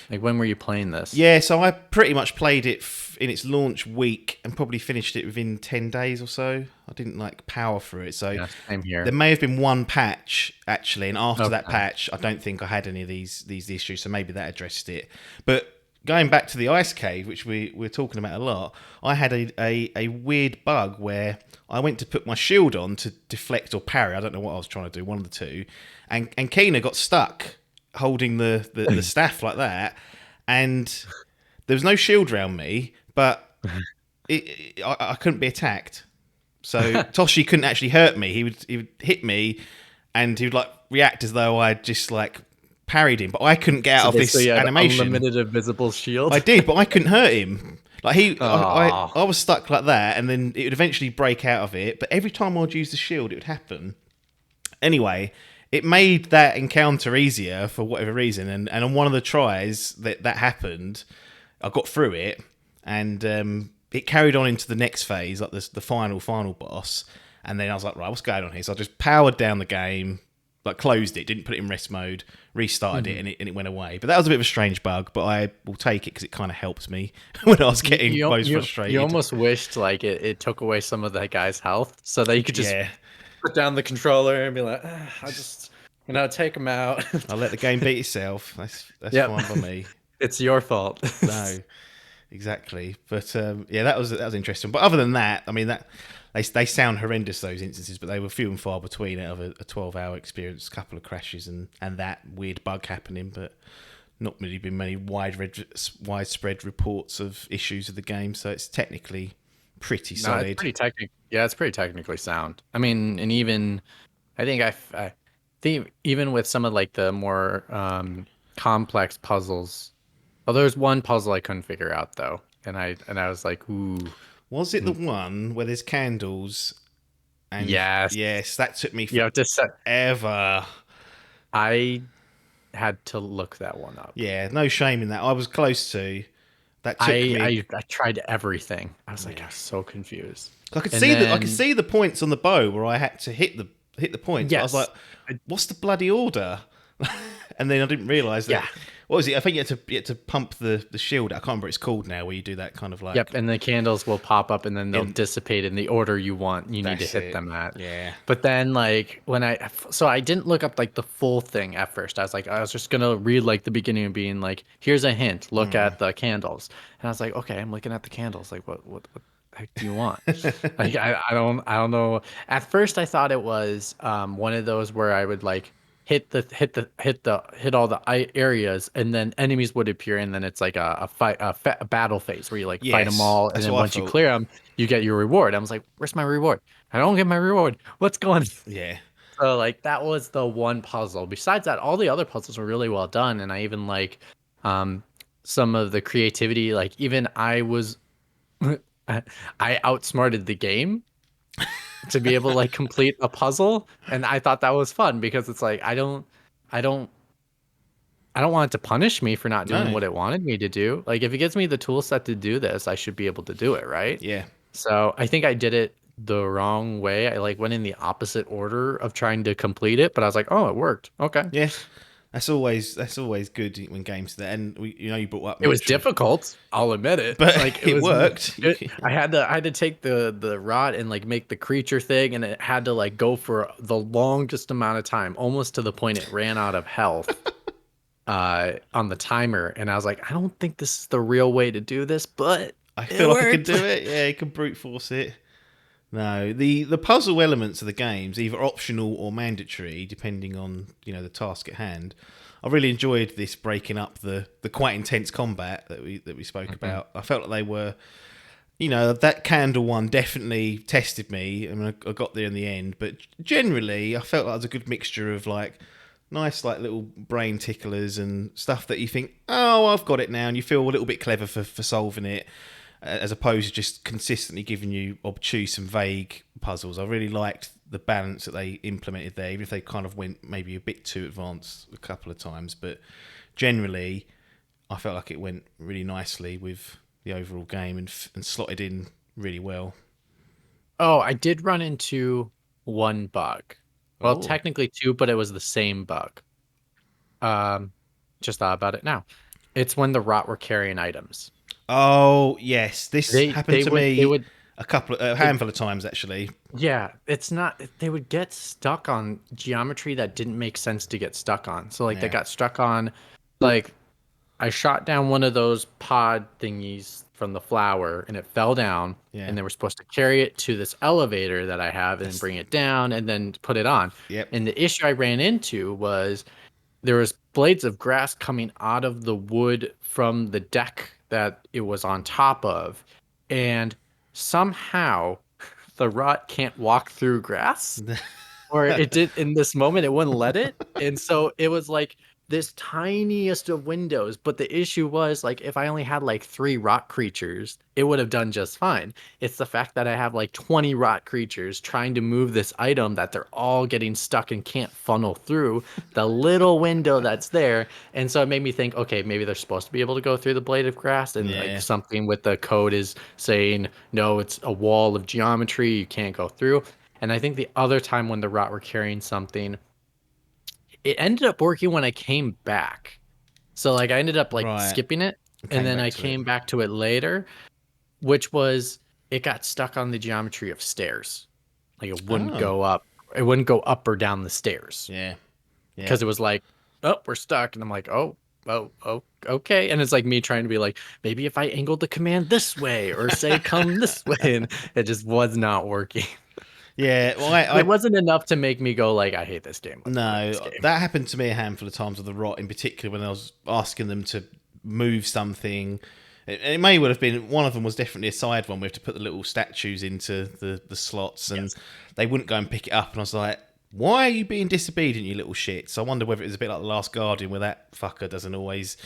Like when were you playing this? Yeah, so I pretty much played it in its launch week and probably finished it within 10 days or so. I didn't like power through it. So Yeah, same here. there may have been one patch actually, and after that Okay. patch, I don't think I had any of these issues. So maybe that addressed it. But going back to the ice cave, which we're talking about a lot, I had a weird bug where I went to put my shield on to deflect or parry. I don't know what I was trying to do, one of the two. And Kena got stuck holding the staff like that, and there was no shield around me, but I couldn't be attacked. So Toshi couldn't actually hurt me. He would hit me, and he would like react as though I just like parried him, but I couldn't get out of this animation. Unlimited invisible shield. I did, but I couldn't hurt him. Like I was stuck like that, and then it would eventually break out of it. But every time I'd use the shield, it would happen. Anyway, it made that encounter easier for whatever reason, and on one of the tries that happened, I got through it, and it carried on into the next phase, like the final boss. And then I was like, right, what's going on here? So I just powered down the game, like closed it, didn't put it in rest mode, restarted it, and it went away. But that was a bit of a strange bug, but I will take it because it kind of helped me when I was getting most frustrated. You almost wished like it took away some of that guy's health so that you could just put down the controller and be like, I'll just take him out. I'll let the game beat itself. That's fine for me. It's your fault. No, exactly. But yeah, that was interesting. But other than that, I mean, that they sound horrendous, those instances, but they were few and far between out of a 12-hour experience, a couple of crashes and that weird bug happening, but not really been many widespread reports of issues of the game, so it's technically pretty solid. It's pretty it's pretty technically sound. I mean, and even I think even with some of like the more complex puzzles. Oh, there's one puzzle I couldn't figure out though, and I was like, ooh. Was it the one where there's candles? And yes, that took me forever. I had to look that one up. Yeah, no shame in that. I was close to. That took me. I tried everything. I was like, I was so confused. I could see the points on the bow where I had to hit the points. Yes. I was like, what's the bloody order? And then I didn't realise that what was it? I think you had to pump the shield. I can't remember what it's called now, where you do that kind of like. Yep, and the candles will pop up, and then they'll dissipate in the order you need to hit it. them at. Yeah. But then, like, so I didn't look up like the full thing at first. I was just gonna read like the beginning and being like, here's a hint. Look at the candles, and I was like, okay, I'm looking at the candles. Like, what the heck do you want? Like, I don't know. At first, I thought it was one of those where I would like hit all the areas, and then enemies would appear, and then it's like a battle phase where you like fight them all, and then once you clear them, you get your reward. I was like, where's my reward? I don't get my reward. What's going on? Yeah. So like that was the one puzzle. Besides that, all the other puzzles were really well done, and I even like some of the creativity. Like even I outsmarted the game to be able to like complete a puzzle, and I thought that was fun because it's like I don't want it to punish me for not doing what it wanted me to do. Like if it gives me the tool set to do this, I should be able to do it, right? Yeah. So I think I did it the wrong way. I like went in the opposite order of trying to complete it, but I was like, oh, it worked. Okay. Yeah. That's always good when games do that. And you brought up. It was difficult. I'll admit it, but like, it worked. I had to take the rod and like make the creature thing, and it had to like go for the longest amount of time, almost to the point it ran out of health on the timer. And I was like, I don't think this is the real way to do this, but I feel like I could do it. Yeah, you can brute force it. No, the puzzle elements of the games, either optional or mandatory, depending on the task at hand. I really enjoyed this breaking up the quite intense combat that we spoke about. I felt like they were, that candle one definitely tested me. I mean, I got there in the end, but generally, I felt like it was a good mixture of like nice like little brain ticklers and stuff that you think, oh, I've got it now, and you feel a little bit clever for solving it, as opposed to just consistently giving you obtuse and vague puzzles. I really liked the balance that they implemented there, even if they kind of went maybe a bit too advanced a couple of times. But generally, I felt like it went really nicely with the overall game and slotted in really well. Oh, I did run into one bug. Well, technically two, but it was the same bug. Just thought about it now. It's when the rot were carrying items. Oh yes, this happened to me a handful of times actually. Yeah, it's not. They would get stuck on geometry that didn't make sense to get stuck on. So like they got stuck on, like I shot down one of those pod thingies from the flower and it fell down, and they were supposed to carry it to this elevator that I have and bring it down and then put it on. Yep. And the issue I ran into was there was blades of grass coming out of the wood from the deck that it was on top of, and somehow the rot can't walk through grass, or it did in this moment, it wouldn't let it. And so it was like this tiniest of windows, but the issue was like if I only had like 3 rot creatures, it would have done just fine. It's the fact that I have like 20 rot creatures trying to move this item that they're all getting stuck and can't funnel through the little window that's there. And so it made me think, okay, maybe they're supposed to be able to go through the blade of grass, and like something with the code is saying no, it's a wall of geometry, you can't go through. And I think the other time when the rot were carrying something, it ended up working when I came back. So like I ended up like skipping it, and then I came back to it later, which was it got stuck on the geometry of stairs. Like it wouldn't go up. It wouldn't go up or down the stairs. Yeah. Because it was like, oh, we're stuck. And I'm like, oh, okay. And it's like me trying to be like, maybe if I angled the command this way or say come this way, and it just was not working. Yeah, well, it wasn't enough to make me go like, I hate this game. No, that happened to me a handful of times with the rot in particular, when I was asking them to move something. It may well have been, one of them was definitely a side one. We have to put the little statues into the slots, and they wouldn't go and pick it up. And I was like, why are you being disobedient, you little shit? So I wonder whether it was a bit like The Last Guardian, where that fucker doesn't always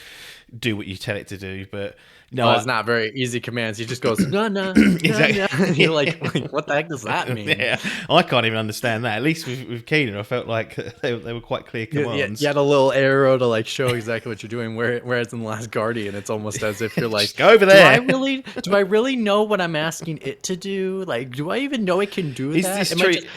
do what you tell it to do. But no, it's not very easy commands. He just goes, no, exactly. No. And you're like, what the heck does that mean? Yeah, I can't even understand that. At least with Keenan, I felt like they were quite clear commands. You had a little arrow to like show exactly what you're doing. Whereas in The Last Guardian, it's almost as if you're like, just go over there. Do I really know what I'm asking it to do? Like, do I even know it can do that?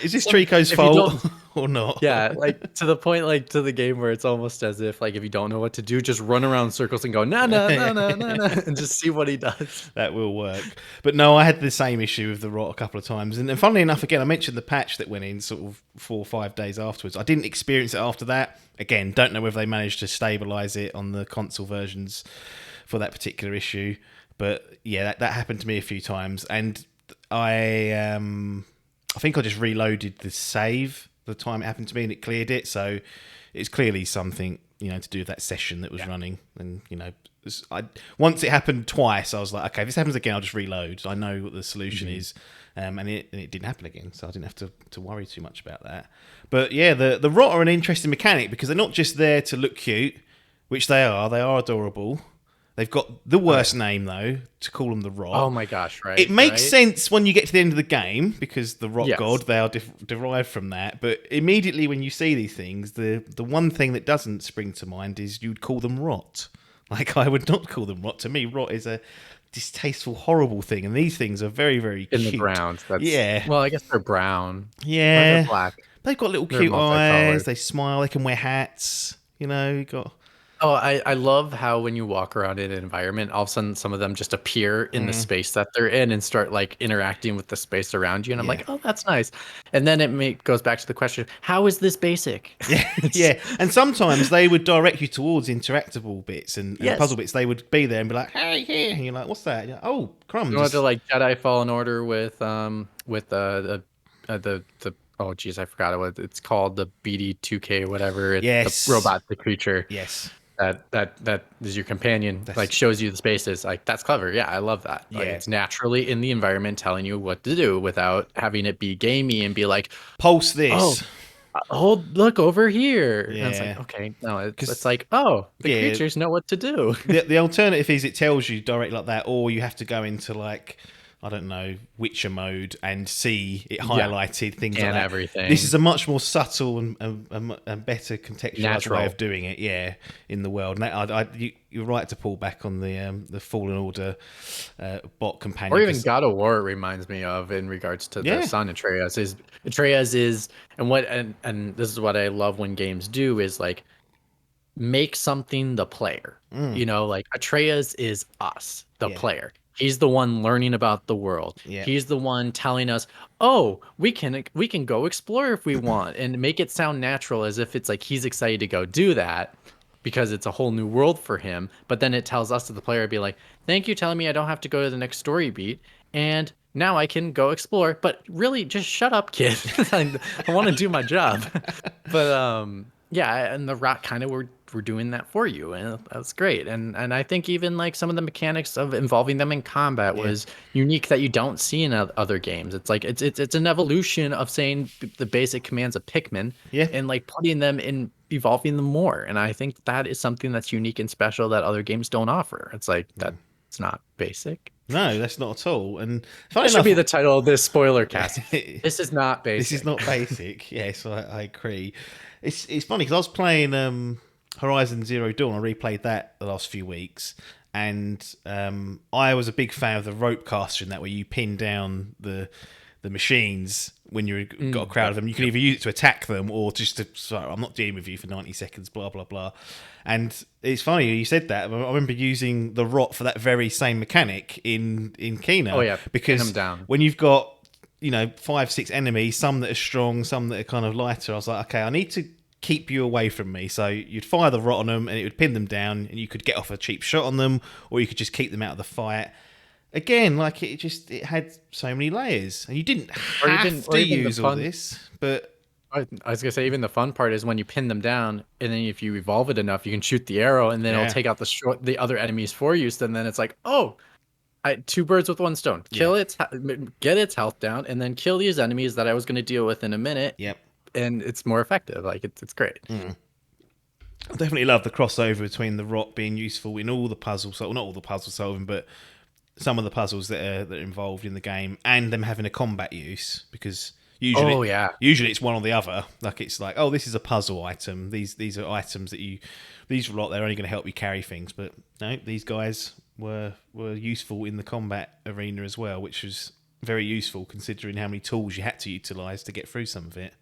Is this Trico's fault? or not. Yeah, like to the point, like to the game where it's almost as if like if you don't know what to do, just run around in circles and go na na na na na na, and just see what he does. That will work. But no, I had the same issue with the rot a couple of times. And then funnily enough, again, I mentioned the patch that went in sort of 4 or 5 days afterwards. I didn't experience it after that. Again, don't know whether they managed to stabilize it on the console versions for that particular issue. But yeah, that happened to me a few times. And I think I just reloaded the save the time it happened to me and it cleared it. So it's clearly something, to do with that session that was running. And, once it happened twice, I was like, okay, if this happens again, I'll just reload. I know what the solution is. And it didn't happen again. So I didn't have to worry too much about that. But yeah, the rot are an interesting mechanic because they're not just there to look cute, which they are. They are adorable. They've got the worst name, though, to call them the Rot. Oh my gosh, right. It makes sense when you get to the end of the game, because the Rot Yes. God, they are derived from that. But immediately when you see these things, the one thing that doesn't spring to mind is you'd call them Rot. Like, I would not call them Rot. To me, Rot is a distasteful, horrible thing. And these things are very, very In cute. the browns. Yeah. Well, I guess they're brown. Or Yeah. they're black. They've got little They're cute multicolored. eyes. They smile. They can wear hats. You got... Oh, I love how when you walk around in an environment, all of a sudden some of them just appear in the space that they're in and start like interacting with the space around you. And I'm like, oh, that's nice. And then goes back to the question, how is this basic? Yeah, and sometimes they would direct you towards interactable bits and Yes. puzzle bits. They would be there and be like, "Hey, here," and you're like, "What's that?" And you're like, "Oh, crumbs." You want to like Jedi Fallen Order with the oh geez, I forgot what it's called, the BD2K or whatever. It's Yes. the robot, the creature. Yes, That is your companion, like shows you the spaces. Like that's clever. Yeah, I love that. Like Yeah. it's naturally in the environment telling you what to do without having it be gamey and be like, pulse this. look over here. And it's Yeah. like, okay, no, 'Cause- it's like, the Yeah. creatures know what to do. The alternative is it tells you directly like that, or you have to go into like, I don't know, Witcher mode and see it highlighted, things like And that. everything. This is a much more subtle and better contextualized Natural. way of doing it, in the world. And you're right to pull back on the Fallen Order bot companion. Or even 'cause- God of War, it reminds me of in regards to Yeah. the son Atreus is and this is what I love when games do is like make something the player. Like Atreus is us, the player. He's the one learning about the world. Yeah. He's the one telling us, "Oh, we can go explore if we want," and make it sound natural as if it's like he's excited to go do that because it's a whole new world for him. But then it tells us to the player, be like, "Thank you telling me I don't have to go to the next story beat, and now I can go explore." But really, just shut up, kid. I want to do my job. But yeah, and the Rot kind of were doing that for you, and that's great. And I think even like some of the mechanics of involving them in combat was unique that you don't see in other games. It's like it's an evolution of saying the basic commands of Pikmin, and like putting them in, evolving them more. And I think that is something that's unique and special that other games don't offer. It's like that. It's not basic. No, that's not at all. And That should be the title of this spoiler cast. This is not basic. This is not basic. Yes, I agree. It's funny because I was playing Horizon Zero Dawn. I replayed that the last few weeks, and I was a big fan of the rope caster in that, where you pin down the machines when you've got a crowd of them. You can either use it to attack them or just to, sorry, I'm not dealing with you for 90 seconds, blah, blah, blah. And it's funny you said that. I remember using the Rot for that very same mechanic in Kena. Oh, yeah. Because Pin 'em down. when you've got, 5, 6 enemies, some that are strong, some that are kind of lighter, I was like, okay, I need to keep you away from me. So you'd fire the Rot on them and it would pin them down, and you could get off a cheap shot on them, or you could just keep them out of the fight. Again, like it had so many layers, and you didn't have to use all this. But I was gonna say, even the fun part is when you pin them down, and then if you evolve it enough, you can shoot the arrow, and then it'll take out the other enemies for you. So then it's like, oh, two birds with one stone. Kill get its health down, and then kill these enemies that I was gonna deal with in a minute. Yep. And it's more effective. Like it's great. I definitely love the crossover between the Rot being useful in all the puzzles, well, not all the puzzle solving, but some of the puzzles that are involved in the game, and them having a combat use, because usually it's one or the other. Like it's like, oh, this is a puzzle item. These are items that these Rot, they're only going to help you carry things. But no, these guys were useful in the combat arena as well, which was very useful considering how many tools you had to utilize to get through some of it.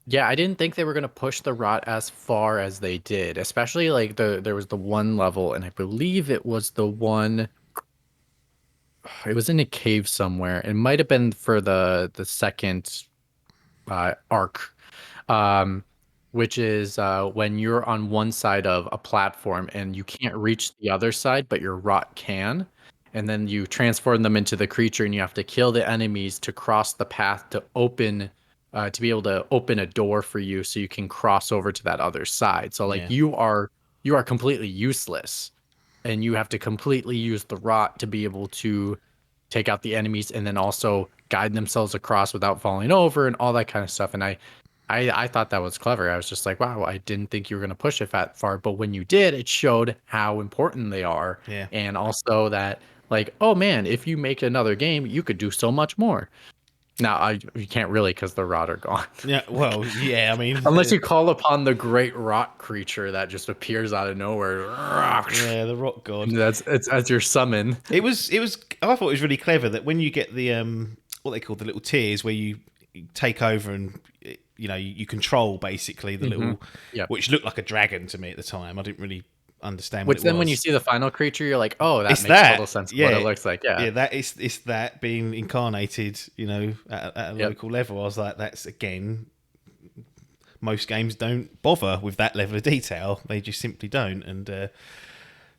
Yeah, I didn't think they were gonna push the rot as far as they did, especially like there was the one level, and I believe it was the one. It was in a cave somewhere. It might have been for the second arc, um, which is when you're on one side of a platform and you can't reach the other side, but your rot can. And then you transform them into the creature, and you have to kill the enemies to cross the path to open, to be able to open a door for you, so you can cross over to that other side. So like Yeah. you are completely useless, and you have to completely use the rot to be able to take out the enemies and then also guide themselves across without falling over and all that kind of stuff. And I thought that was clever. I was just like, wow, I didn't think you were going to push it that far. But when you did, it showed how important they are. Yeah. And also that, like, oh man, if you make another game, you could do so much more. Now, you can't really because the rot are gone. Yeah. Well, yeah. I mean, Unless you call upon the great rot creature that just appears out of nowhere. yeah, the rock god. And it's as your summon. It was. I thought it was really clever that when you get the what they call the little tiers, where you take over and you control basically the little, Yep. which looked like a dragon to me at the time. I didn't really understand Which what it then was. when you see the final creature, you're like, oh, that It's makes that, total sense of yeah, what it looks like. Yeah. yeah. That is, it's that being incarnated, at a Yep. local level. I was like, that's again, most games don't bother with that level of detail. They just simply don't. And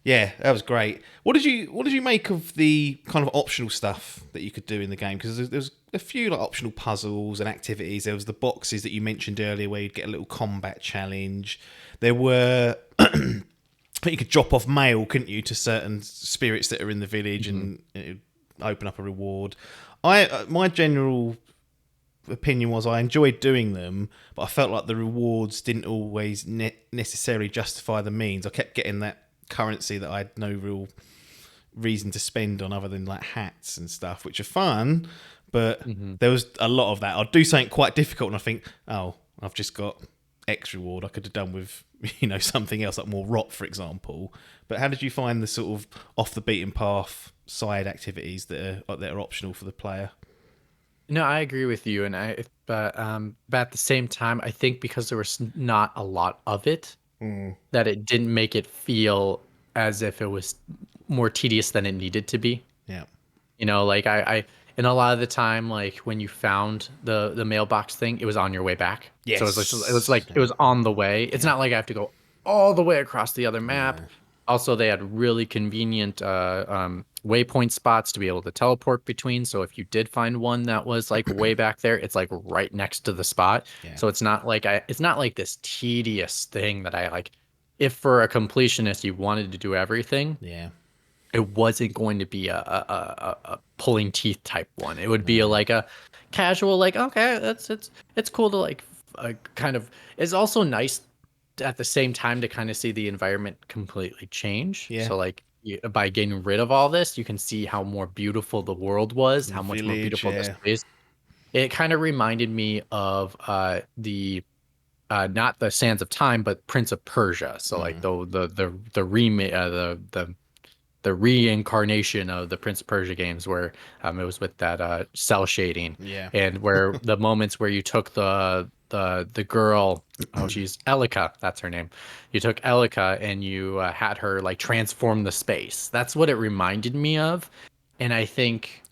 yeah, that was great. What did you make of the kind of optional stuff that you could do in the game? Because there's a few like optional puzzles and activities. There was the boxes that you mentioned earlier, where you'd get a little combat challenge. There were you could drop off mail, couldn't you, to certain spirits that are in the village, and it would open up a reward. My general opinion was I enjoyed doing them, but I felt like the rewards didn't always necessarily justify the means. I kept getting that currency that I had no real reason to spend on other than like hats and stuff, which are fun, but there was a lot of that. I'd do something quite difficult and I think, oh, I've just got X reward. I could have done with something else, like more rot, for example. But how did you find the sort of off the beaten path side activities that are optional for the player? No, I agree with you, and but at the same time, I think because there was not a lot of it, that it didn't make it feel as if it was more tedious than it needed to be. Yeah. Like and a lot of the time, like when you found the mailbox thing, it was on your way back. Yes. So it was on the way. It's not like I have to go all the way across the other map. Also, they had really convenient waypoint spots to be able to teleport between. So if you did find one that was like way back there, it's like right next to the spot. Yeah. So it's not like this tedious thing that I like. If for a completionist you wanted to do everything, Yeah. it wasn't going to be a pulling teeth type one. It would be like a casual, like, okay, it's cool to like kind of. It's also nice at the same time to kind of see the environment completely change. Yeah. So like by getting rid of all this, you can see how more beautiful the world was, how much more village, beautiful yeah. this place. It kind of reminded me of the not the Sands of Time, but Prince of Persia. So like the remake, the reincarnation of the Prince of Persia games, where it was with that cell shading, Yeah. and where the moments where you took the girl, oh, she's Elika, that's her name. You took Elika and you had her like transform the space. That's what it reminded me of, and I think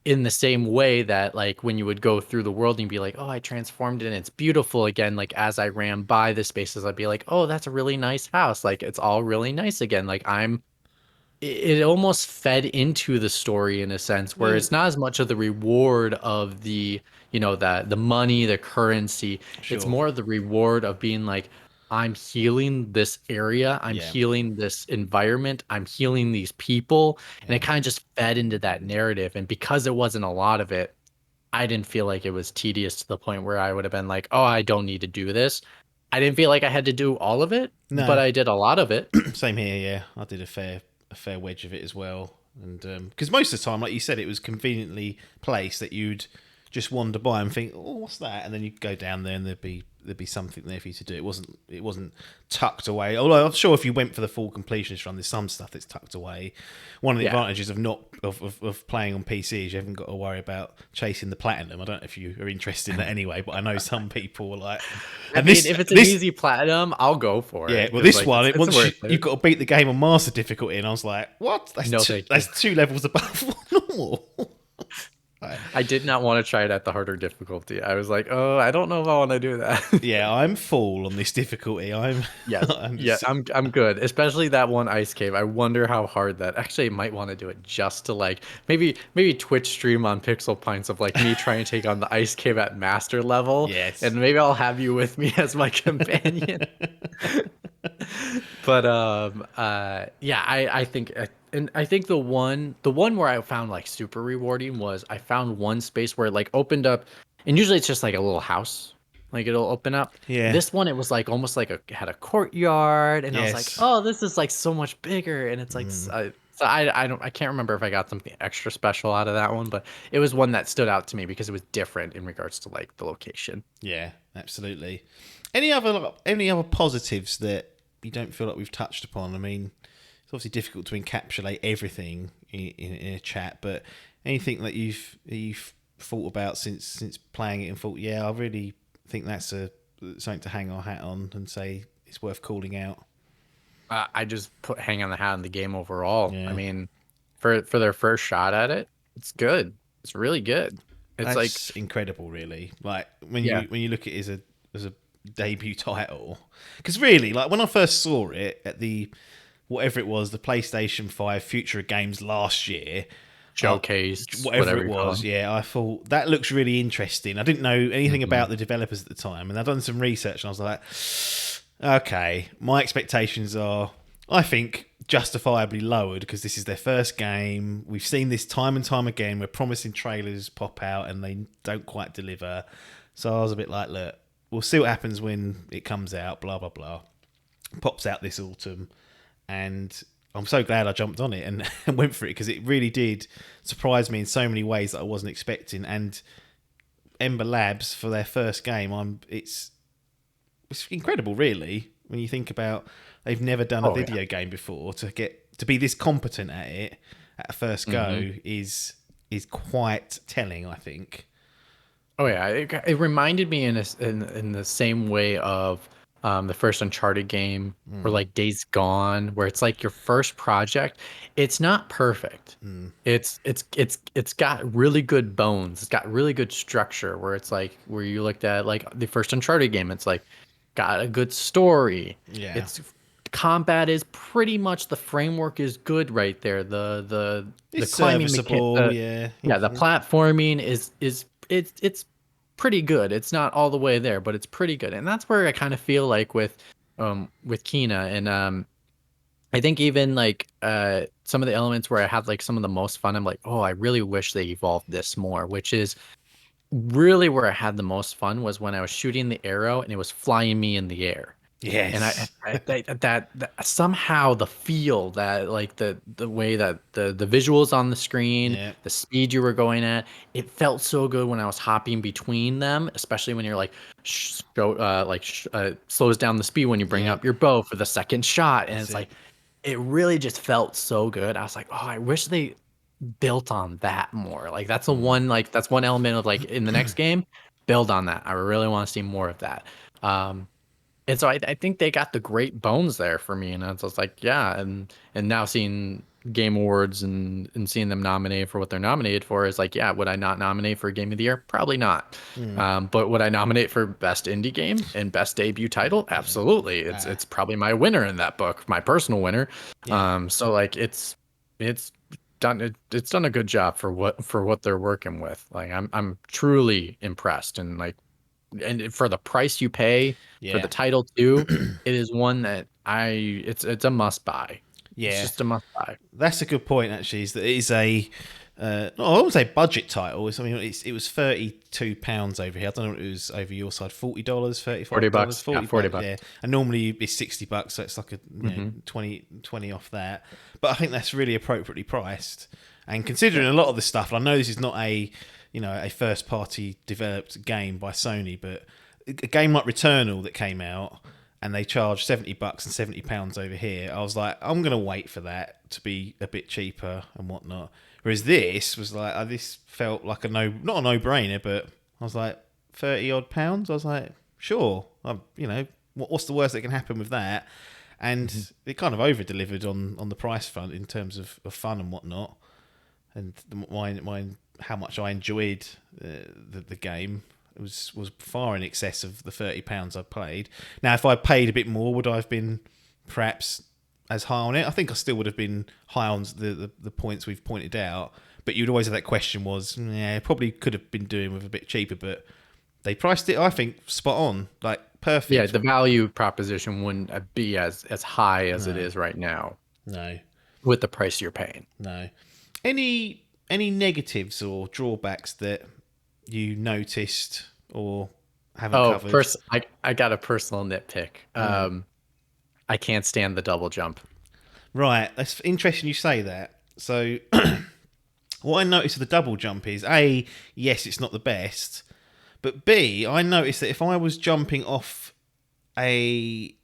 in the same way that like when you would go through the world and you'd be like, oh, I transformed it and it's beautiful again. Like as I ran by the spaces, I'd be like, oh, that's a really nice house. Like it's all really nice again. Like it almost fed into the story in a sense where it's not as much of the reward of the the money, the currency. It's Sure. more the reward of being like, I'm healing this area, I'm Yeah. healing this environment, I'm healing these people, and it kind of just fed into that narrative. And because it wasn't a lot of it, I didn't feel like it was tedious to the point where I would have been like, oh, I don't need to do this. I didn't feel like I had to do all of it, No. but I did a lot of it. Same here, yeah. I did a fair wedge of it as well, and because most of the time, like you said, it was conveniently placed that you'd just wander by and think, oh, what's that? And then you go down there and there'd be something there for you to do. It wasn't tucked away. Although I'm sure if you went for the full completionist run, there's some stuff that's tucked away. One of the advantages of playing on PC is you haven't got to worry about chasing the platinum. I don't know if you are interested in that anyway, but I know some people are like, if it's an easy platinum, I'll go for it. Yeah, well, this one, it's you've got to beat the game on master difficulty, and I was like, what? That's 2 levels above normal. I did not want to try it at the harder difficulty. I was like, oh, I don't know if I want to do that. Yeah, I'm full on this difficulty. I'm good. Especially that one ice cave. I wonder how hard that. Actually, I might want to do it just to like maybe Twitch stream on Pixel Pints of like me trying to take on the ice cave at master level. Yes, and maybe I'll have you with me as my companion. But I think. And I think the one where I found like super rewarding was I found one space where it like opened up, and usually it's just like a little house, like it'll open up. Yeah. This one, it was like almost like had a courtyard, and I was like, oh, this is like so much bigger, and it's like so I can't remember if I got something extra special out of that one, but it was one that stood out to me because it was different in regards to like the location. Yeah, absolutely. Any other positives that you don't feel like we've touched upon? I mean, it's obviously difficult to encapsulate everything in a chat, but anything that you've thought about since playing it and thought, yeah, I really think that's something to hang our hat on and say it's worth calling out. I just hang on the hat on the game overall. Yeah. I mean, for their first shot at it, it's good. It's really good. It's that's incredible, really. Like when you look at it as a debut title, because really, like when I first saw it at the whatever it was, the PlayStation 5 Future of Games last year, showcase, whatever it was, I thought that looks really interesting. I didn't know anything about the developers at the time, and I'd done some research, and I was like, okay, my expectations are, I think, justifiably lowered because this is their first game. We've seen this time and time again where promising trailers pop out and they don't quite deliver. So I was a bit like, look, we'll see what happens when it comes out, blah, blah, blah. Pops out this autumn. And I'm so glad I jumped on it and went for it because it really did surprise me in so many ways that I wasn't expecting. And Ember Labs, for their first game, it's incredible, really, when you think about they've never done a video game before. To be this competent at it at a first go is quite telling, I think. Oh yeah, it reminded me in the same way of the first Uncharted game, or like Days Gone, where it's like your first project. It's not perfect. It's got really good bones. It's got really good structure. Where it's like where you looked at like the first Uncharted game. It's like got a good story. Yeah. It's combat is pretty much the framework is good right there. The climbing serviceable, the platforming is it's pretty good. It's not all the way there, but it's pretty good. And that's where I kind of feel like with Kena, and I think even like some of the elements where I had like some of the most fun, I'm like, oh, I really wish they evolved this more, which is really where I had the most fun was when I was shooting the arrow and it was flying me in the air. Yes. And that somehow the feel that like the way that the visuals on the screen, the speed you were going at, it felt so good when I was hopping between them, especially when you're like slows down the speed when you bring up your bow for the second shot, and it's like it really just felt so good. I was like, oh, I wish they built on that more. Like that's one element of like in the next game, build on that. I really want to see more of that. And so I think they got the great bones there for me, and I was like, yeah, and now seeing Game Awards and seeing them nominated for what they're nominated for is like, yeah, would I not nominate for Game of the Year? Probably not. But would I nominate for Best Indie Game and Best Debut Title? Absolutely. It's probably my winner in that book, my personal winner. So like it's done a good job for what they're working with. Like I'm truly impressed, and like. And for the price you pay for the title too, it is one that it's a must buy. Yeah, it's just a must buy. That's a good point. Actually, is that it is a I wouldn't say budget title. I mean, it was £32 over here. I don't know what it was over your side. $40, $35, $40, $40. Yeah, and normally it's $60, so it's like a 20 off that. But I think that's really appropriately priced. And considering a lot of the stuff, I know this is not a a first party developed game by Sony, but a game like Returnal that came out and they charged $70 and £70 over here, I was like, I'm gonna wait for that to be a bit cheaper and whatnot. Whereas this was like, this felt like not a no-brainer, but I was like, 30 odd pounds. I was like, sure, what's the worst that can happen with that? And it kind of over delivered on the price front in terms of fun and whatnot, and how much I enjoyed the game. It was far in excess of the £30 I paid. Now, if I paid a bit more, would I have been perhaps as high on it? I think I still would have been high on the points we've pointed out. But you'd always have that question probably could have been doing with a bit cheaper, but they priced it, I think, spot on, like perfect. Yeah, the value proposition wouldn't be as high as it is right now. No. With the price you're paying. No. Any negatives or drawbacks that you noticed or haven't covered? I got a personal nitpick. I can't stand the double jump. Right, that's interesting you say that. So what I noticed with the double jump is, A, yes, it's not the best, but B, I noticed that if I was jumping off a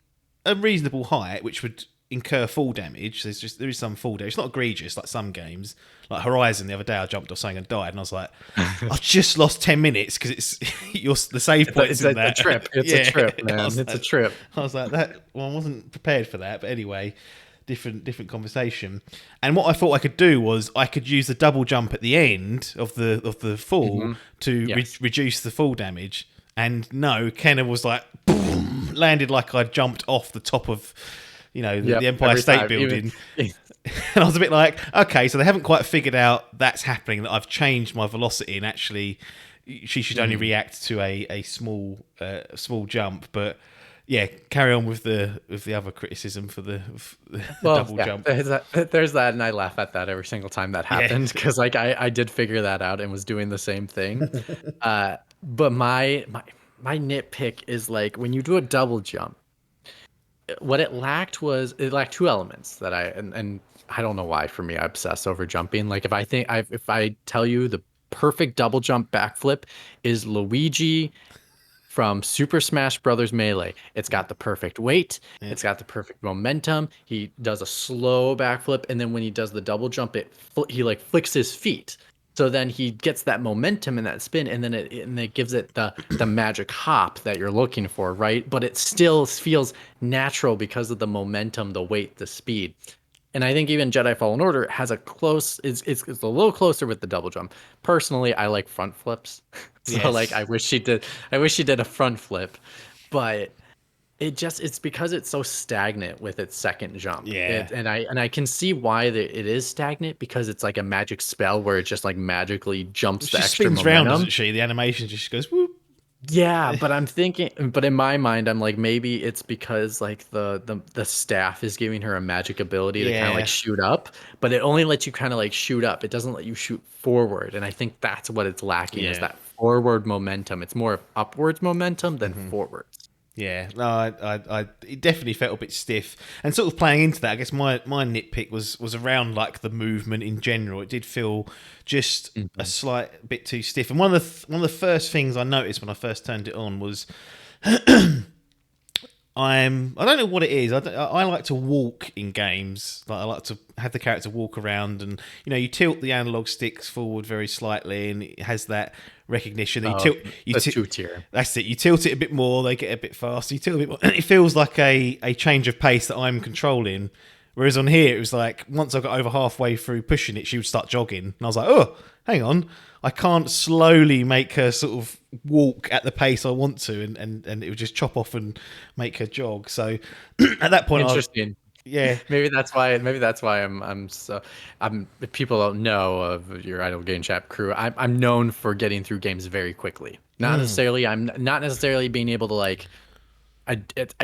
reasonable height, which would incur fall damage, there is some fall damage. It's not egregious like some games. Like Horizon, the other day I jumped off something and died, and I was like, I've just lost 10 minutes because it's the save points in that. It's a trip. It's a trip, man. It's a trip. I was like, I wasn't prepared for that, but anyway, different conversation. And what I thought I could do was I could use the double jump at the end of the fall to reduce the fall damage. And no, Kenna was like, boom, landed like I jumped off the top of the Empire State Building. And I was a bit like, okay, so they haven't quite figured out that's happening, that I've changed my velocity, and actually she should only react to a small jump. But yeah, carry on with the other criticism for the double jump. There's that, and I laugh at that every single time that happens because I did figure that out and was doing the same thing. But my nitpick is like when you do a double jump, what it lacked two elements that and I don't know why. For me, I obsess over jumping. Like if I tell you the perfect double jump backflip is Luigi from Super Smash Brothers Melee. It's got the perfect weight. Yeah. It's got the perfect momentum. He does a slow backflip, and then when he does the double jump, he like flicks his feet. So then he gets that momentum and that spin, and then it gives it the magic hop that you're looking for, right? But it still feels natural because of the momentum, the weight, the speed. And I think even Jedi Fallen Order has it's a little closer with the double jump. Personally, I like front flips. So like I wish she did a front flip, but it's because it's so stagnant with its second jump. Yeah. And I can see why it is stagnant, because it's like a magic spell where it just like magically jumps the extra spins momentum. Round, doesn't she? The animation just goes whoop. Yeah, but in my mind, I'm like, maybe it's because like the staff is giving her a magic ability to kind of like shoot up, but it only lets you kind of like shoot up. It doesn't let you shoot forward. And I think that's what it's lacking is that forward momentum. It's more of upwards momentum than forwards. Yeah, no, it definitely felt a bit stiff, and sort of playing into that, I guess my nitpick was around like the movement in general. It did feel just a slight bit too stiff, and one of the first things I noticed when I first turned it on was I don't know what it is. I like to walk in games. Like I like to have the character walk around, and you tilt the analog sticks forward very slightly, and it has that recognition that two-tier. That's it. You tilt it a bit more, they get a bit faster. You tilt a bit more, and it feels like a change of pace that I'm controlling. Whereas on here, it was like once I got over halfway through pushing it, she would start jogging, and I was like, oh, hang on, I can't slowly make her sort of walk at the pace I want to, and it would just chop off and make her jog. So at that point, interesting. Maybe that's why I'm if people don't know of your Idle Game Chat crew, I'm known for getting through games very quickly. Not necessarily being able to like I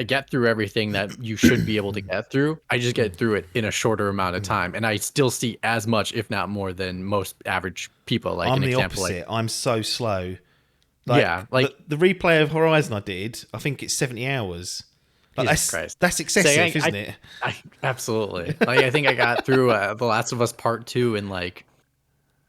get through everything that you should be able to get through. I just get through it in a shorter amount of time, and I still see as much, if not more, than most average people. Like I'm an the example, opposite. I'm so slow. Like the replay of Horizon I did, I think it's 70 hours. Like that's excessive, isn't it? Absolutely. Like I think I got through The Last of Us Part 2 in like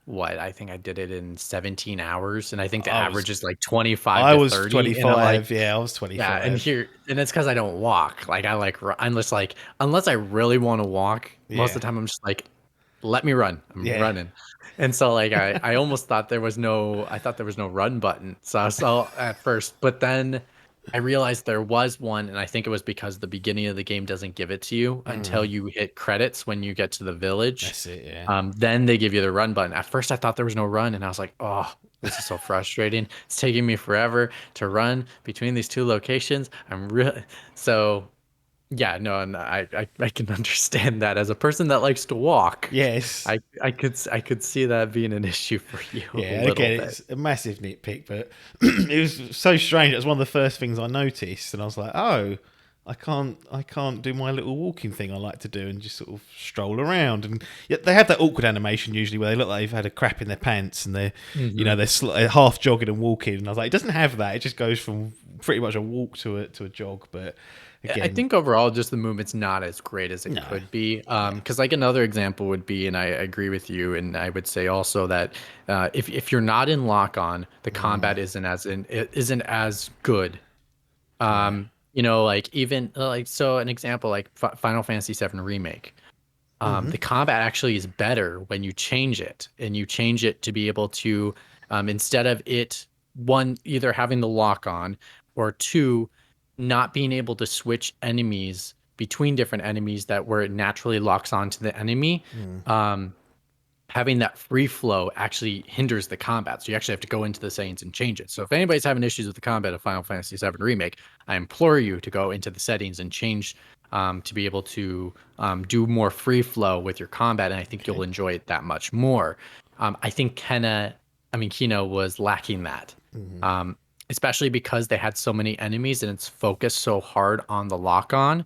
what, I think I did it in 17 hours, and I think the I was average is like 25 I to was 30, and I'm like, 25. Yeah, I was yeah, and 25. here, and it's because I don't walk. Like I like, unless unless I really want to walk, most of Yeah, the time I'm just like, let me run. I'm yeah. running. And so like I almost thought there was no, I thought there was no run button. So I saw at first, but then I realized there was one, and I think it was because the beginning of the game doesn't give it to you until Mm, you hit credits when you get to the village. that's it. Yeah. Then they give you the run button. At first I thought there was no run, and I was like, oh, this is so frustrating. It's taking me forever to run between these two locations. I'm really so yeah, no, and I can understand that as a person that likes to walk. Yes. I could see that being an issue for you a Yeah, and little again, bit. it's a massive nitpick, but it was so strange. It was one of the first things I noticed, and I was like, "Oh, I can't do my little walking thing I like to do and just sort of stroll around." And yet they have that awkward animation usually where they look like they've had a crap in their pants and they're, Hmm. they're half jogging and walking. And I was like, it doesn't have that. It just goes from pretty much a walk to a jog. But I again, think overall, just the movement's not as great as it no, could be. yeah, Because like another example would be, and I agree with you, and I would say also that if you're not in lock on, the combat it isn't as good. yeah, Like even like so an example like Final Fantasy VII Remake. hmm The combat actually is better when you change it, and you change it to be able to, instead of it one either having the lock on, or two, not being able to switch enemies between different enemies that where it naturally locks onto the enemy. Um, Having that free flow actually hinders the combat. So you actually have to go into the settings and change it. So if anybody's having issues with the combat of Final Fantasy VII Remake, I implore you to go into the settings and change, to be able to do more free flow with your combat, and I think you'll okay, enjoy it that much more. I think Kino was lacking that, um, especially because they had so many enemies and it's focused so hard on the lock on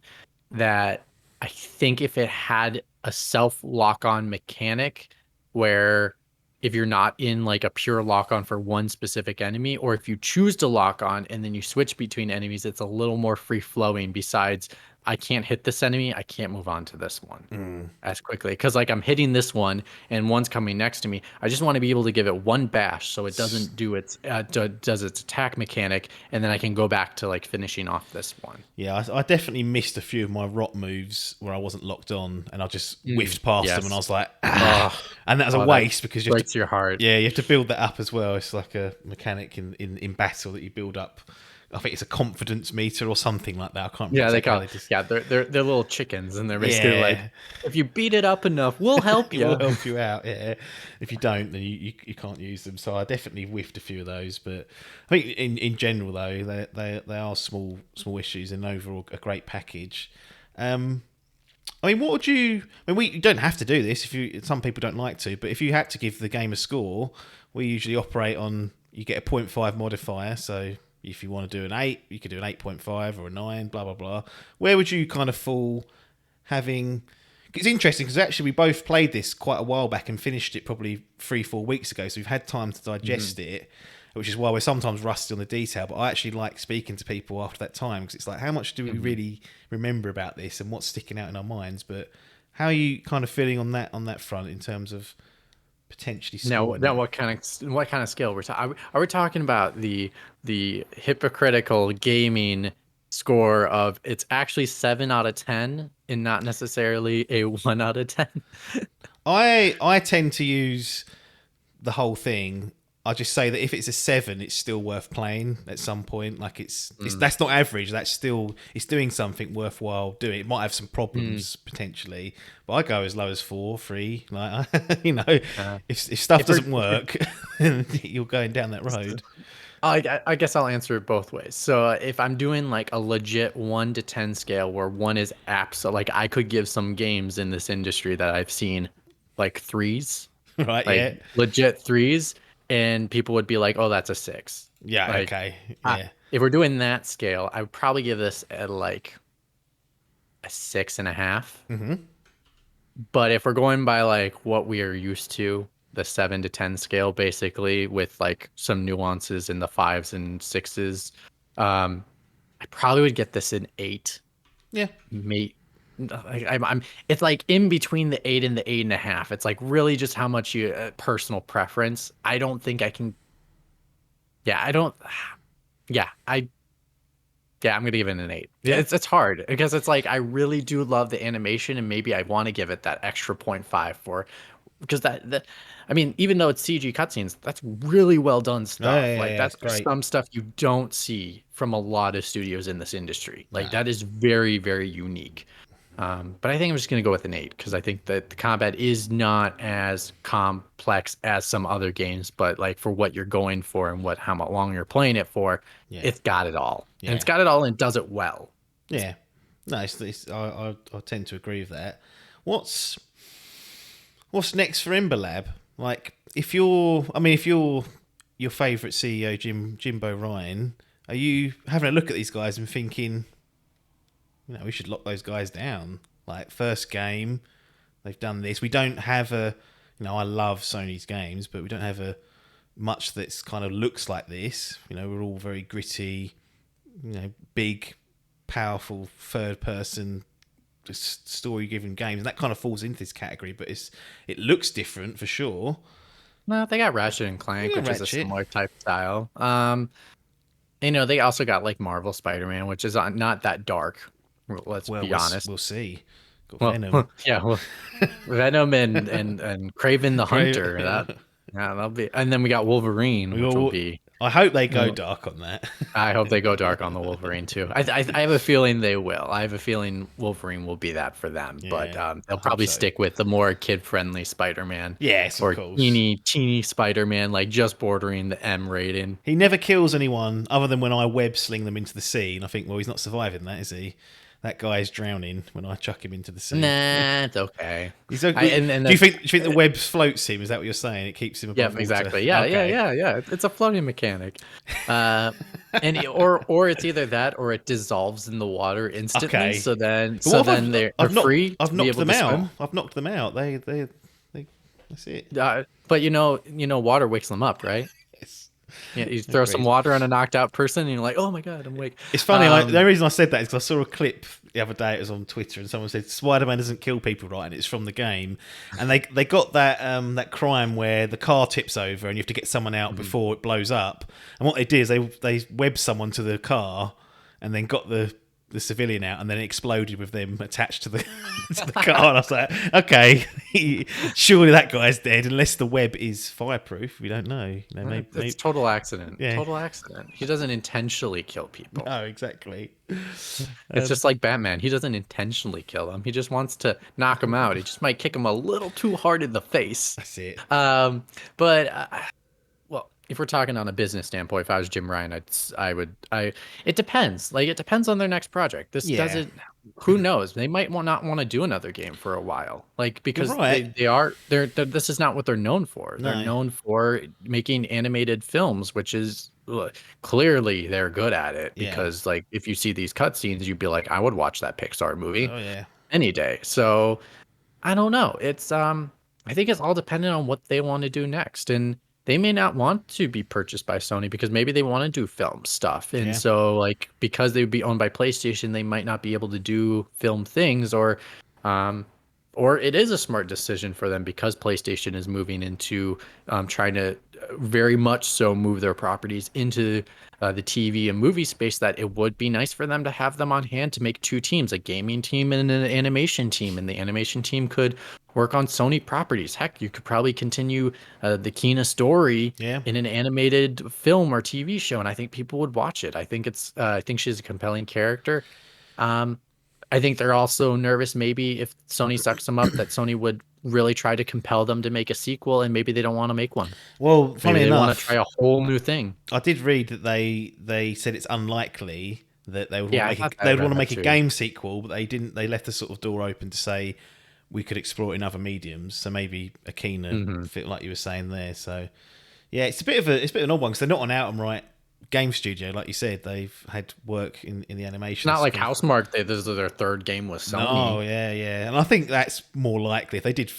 that I think if it had a self lock on mechanic where if you're not in like a pure lock on for one specific enemy, or if you choose to lock on and then you switch between enemies, it's a little more free flowing. Besides, I can't hit this enemy, I can't move on to this one as quickly because like I'm hitting this one and one's coming next to me. I just want to be able to give it one bash so it doesn't do its does its attack mechanic, and then I can go back to like finishing off this one. yeah. I definitely missed a few of my rot moves where I wasn't locked on, and I just whiffed past them, and I Yes. was like, Oh, and that was a oh, that waste because you have to. breaks your heart. Yeah, you have to build that up as well. It's like a mechanic in battle that you build up. I think it's a confidence meter or something like that. I can't remember Yeah, they exactly how call they just. yeah, they're little chickens, and they're basically like, Yeah, if you beat it up enough, we'll help it will you. help you out. Yeah, if you don't, then you can't use them. So I definitely whiffed a few of those. But I think in general though, they are small issues and overall a great package. I mean, what would you? I mean, you don't have to do this if you. Some people don't like to, but if you had to give the game a score, we usually operate on. You get a zero point 0.5 modifier, so if you want to do an 8, you could do an 8.5 or a 9. Blah blah blah. Where would you kind of fall? Having it's interesting because actually we both played this quite a while back and finished it probably 3-4 weeks ago, so we've had time to digest it, which is why we're sometimes rusty on the detail. But I actually like speaking to people after that time because it's like, how much do we really remember about this and what's sticking out in our minds? But how are you kind of feeling on that front in terms of potentially scoring Now, it? what kind of scale we're talking? Are we talking about the hypocritical gaming score of it's actually 7 out of 10 and not necessarily a 1 out of 10? I tend to use the whole thing. I just say that if it's a 7, it's still worth playing at some point. Like it's that's not average. That's still it's doing something worthwhile doing. It might have some problems potentially, but I go as low as 4, 3. Like if stuff doesn't If we're work, then you're going down that road. I guess I'll answer it both ways. So if I'm doing like a legit 1 to 10 scale where one is apps, so like I could give some games in this industry that I've seen like threes, Right? like Yeah. legit threes, and people would be like, "Oh, that's a 6." Yeah. Like, Okay. Yeah. if we're doing that scale, I would probably give this at like a 6.5. But if we're going by like what we are used to, the 7 to 10 scale, basically with like some nuances in the fives and sixes, I probably would get this an 8, Yeah. may I'm it's like in between the 8 and the 8.5. It's like really just how much you personal preference. I don't think I can. Yeah, I don't. Yeah, I'm gonna give it an 8. Yeah, Yeah. it's hard because it's like I really do love the animation, and maybe I want to give it that extra point 0.5 for because I mean, even though it's CG cutscenes, that's really well done Oh, stuff. yeah, Like yeah, it's that's great. some stuff you don't see from a lot of studios in this industry. Like No. that is very, very unique. But I think I'm just gonna go with an 8 because I think that the combat is not as complex as some other games, but like for what you're going for and what how much long you're playing it for, Yeah. it's got it all, and Yeah. it's got it all and does it well. Yeah. No, I tend to agree with that. What's next for Ember Lab? Like, if you're your favourite CEO, Jimbo Ryan, are you having a look at these guys and thinking, we should lock those guys down? Like, first game, they've done this. We don't have I love Sony's games, but we don't have much that's kind of looks like this. We're all very gritty, big, powerful third person story driven games, and that kind of falls into this category, but it looks different for sure. No, they got Ratchet and Clank, Yeah, which is a Ratchet. similar type style. They also got like Marvel Spider-Man, which is not that dark. Let's Well, be honest. we'll see. Got Well, Venom. yeah, well, Venom and Kraven the Hunter. Great. That'll be, and then we got Wolverine, which will be. I hope they go dark on that. I hope they go dark on the Wolverine too. I have a feeling they will. I have a feeling Wolverine will be that for them, but Yeah, they'll I hope probably so. stick with the more kid-friendly Spider-Man. Yes, of or course. teeny Spider-Man, like just bordering the M rating. He never kills anyone other than when I web sling them into the sea, and I think, well, he's not surviving that, is he? That guy's drowning when I chuck him into the sea. Nah, it's okay. He's okay. Do you think the web floats him? Is that what you're saying? It keeps him above Yeah, water. exactly. Yeah, Okay. yeah. It's a floating mechanic. Or it's either that or it dissolves in the water instantly. Okay. So then But what if they're I've knocked, free I've to be knocked able them to out. swim. I've knocked them out. They that's it. But water wakes them up, right? Yes. Yeah, you throw some Agreed. water on a knocked out person, and you're like, "Oh my god, I'm awake." It's funny. The only reason I said that is because I saw a clip the other day. It was on Twitter, and someone said Spider-Man doesn't kill people, right? And it's from the game. And they got that crime where the car tips over, and you have to get someone out before it blows up. And what they did is they webbed someone to the car, and then got the civilian out, and then it exploded with them attached to the to the car. And I was like, okay, surely that guy's dead unless the web is fireproof. We don't know. Maybe, It's total accident. Yeah. Total accident. He doesn't intentionally kill people. no, exactly. It's just like Batman. He doesn't intentionally kill them. He just wants to knock them out. He just might kick them a little too hard in the face. That's it. Well, if we're talking on a business standpoint, if I was Jim Ryan, it depends. Like, it depends on their next project. This Yeah. doesn't, who knows? They might not want to do another game for a while. Like, because right. they're this is not what they're known for. They're No. known for making animated films, which is clearly they're good at it Yeah. because, like, if you see these cutscenes, you'd be like, I would watch that Pixar movie Oh yeah. any day. So I don't know. It's I think it's all dependent on what they want to do next. And they may not want to be purchased by Sony because maybe they want to do film stuff. And Yeah. so, like, because they would be owned by PlayStation, they might not be able to do film things, or it is a smart decision for them because PlayStation is moving into trying to very much so move their properties into the TV and movie space, that it would be nice for them to have them on hand to make two teams, a gaming team and an animation team. And the animation team could work on Sony properties. Heck, you could probably continue the Kina story Yeah. in an animated film or TV show, and I think people would watch it. I think she's a compelling character. I think they're also nervous maybe if Sony sucks them up that Sony would really try to compel them to make a sequel, and maybe they don't want to make one. Well, funny Maybe they want enough, to try a whole new thing. I did read that they said it's unlikely that they would Yeah, I want thought to I make, read a that too. game sequel, but they didn't. They left the sort of door open to say we could explore it in other mediums. So maybe a keener fit, like you were saying there. So yeah, it's a bit of an odd one because they're not an outright game studio, like you said. They've had work in the animation. It's not like stuff. Housemarque. This is their third game with Sony. Oh yeah, and I think that's more likely. If they did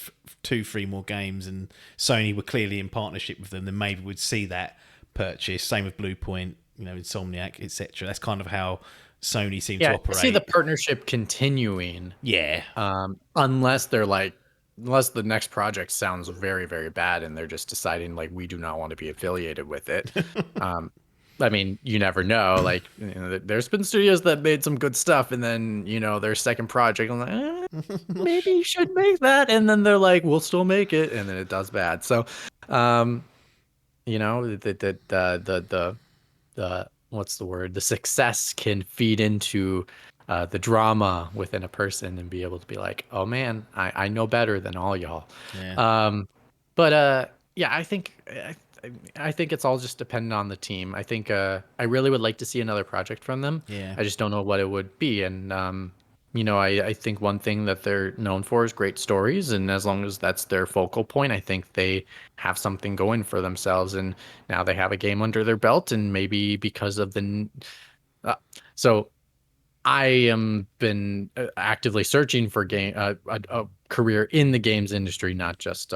2-3 more games and Sony were clearly in partnership with them, then maybe we'd see that purchase. Same with Blue Point, Insomniac, etc. That's kind of how Sony seem to Yeah, I operate. see the partnership continuing. Yeah. Unless they're like, unless the next project sounds very, very bad and they're just deciding like we do not want to be affiliated with it. I mean, you never know. Like, there's been studios that made some good stuff, and then their second project, I'm like, maybe you should make that, and then they're like, we'll still make it, and then it does bad. So, the what's the word? The success can feed into the drama within a person and be able to be like, oh man, I know better than all y'all. Yeah. But yeah, I think it's all just dependent on the team. I think I really would like to see another project from them. Yeah. I just don't know what it would be. And I think one thing that they're known for is great stories, and as long as that's their focal point, I think they have something going for themselves. And now they have a game under their belt, and maybe because of so I am been actively searching for a career in the games industry, not just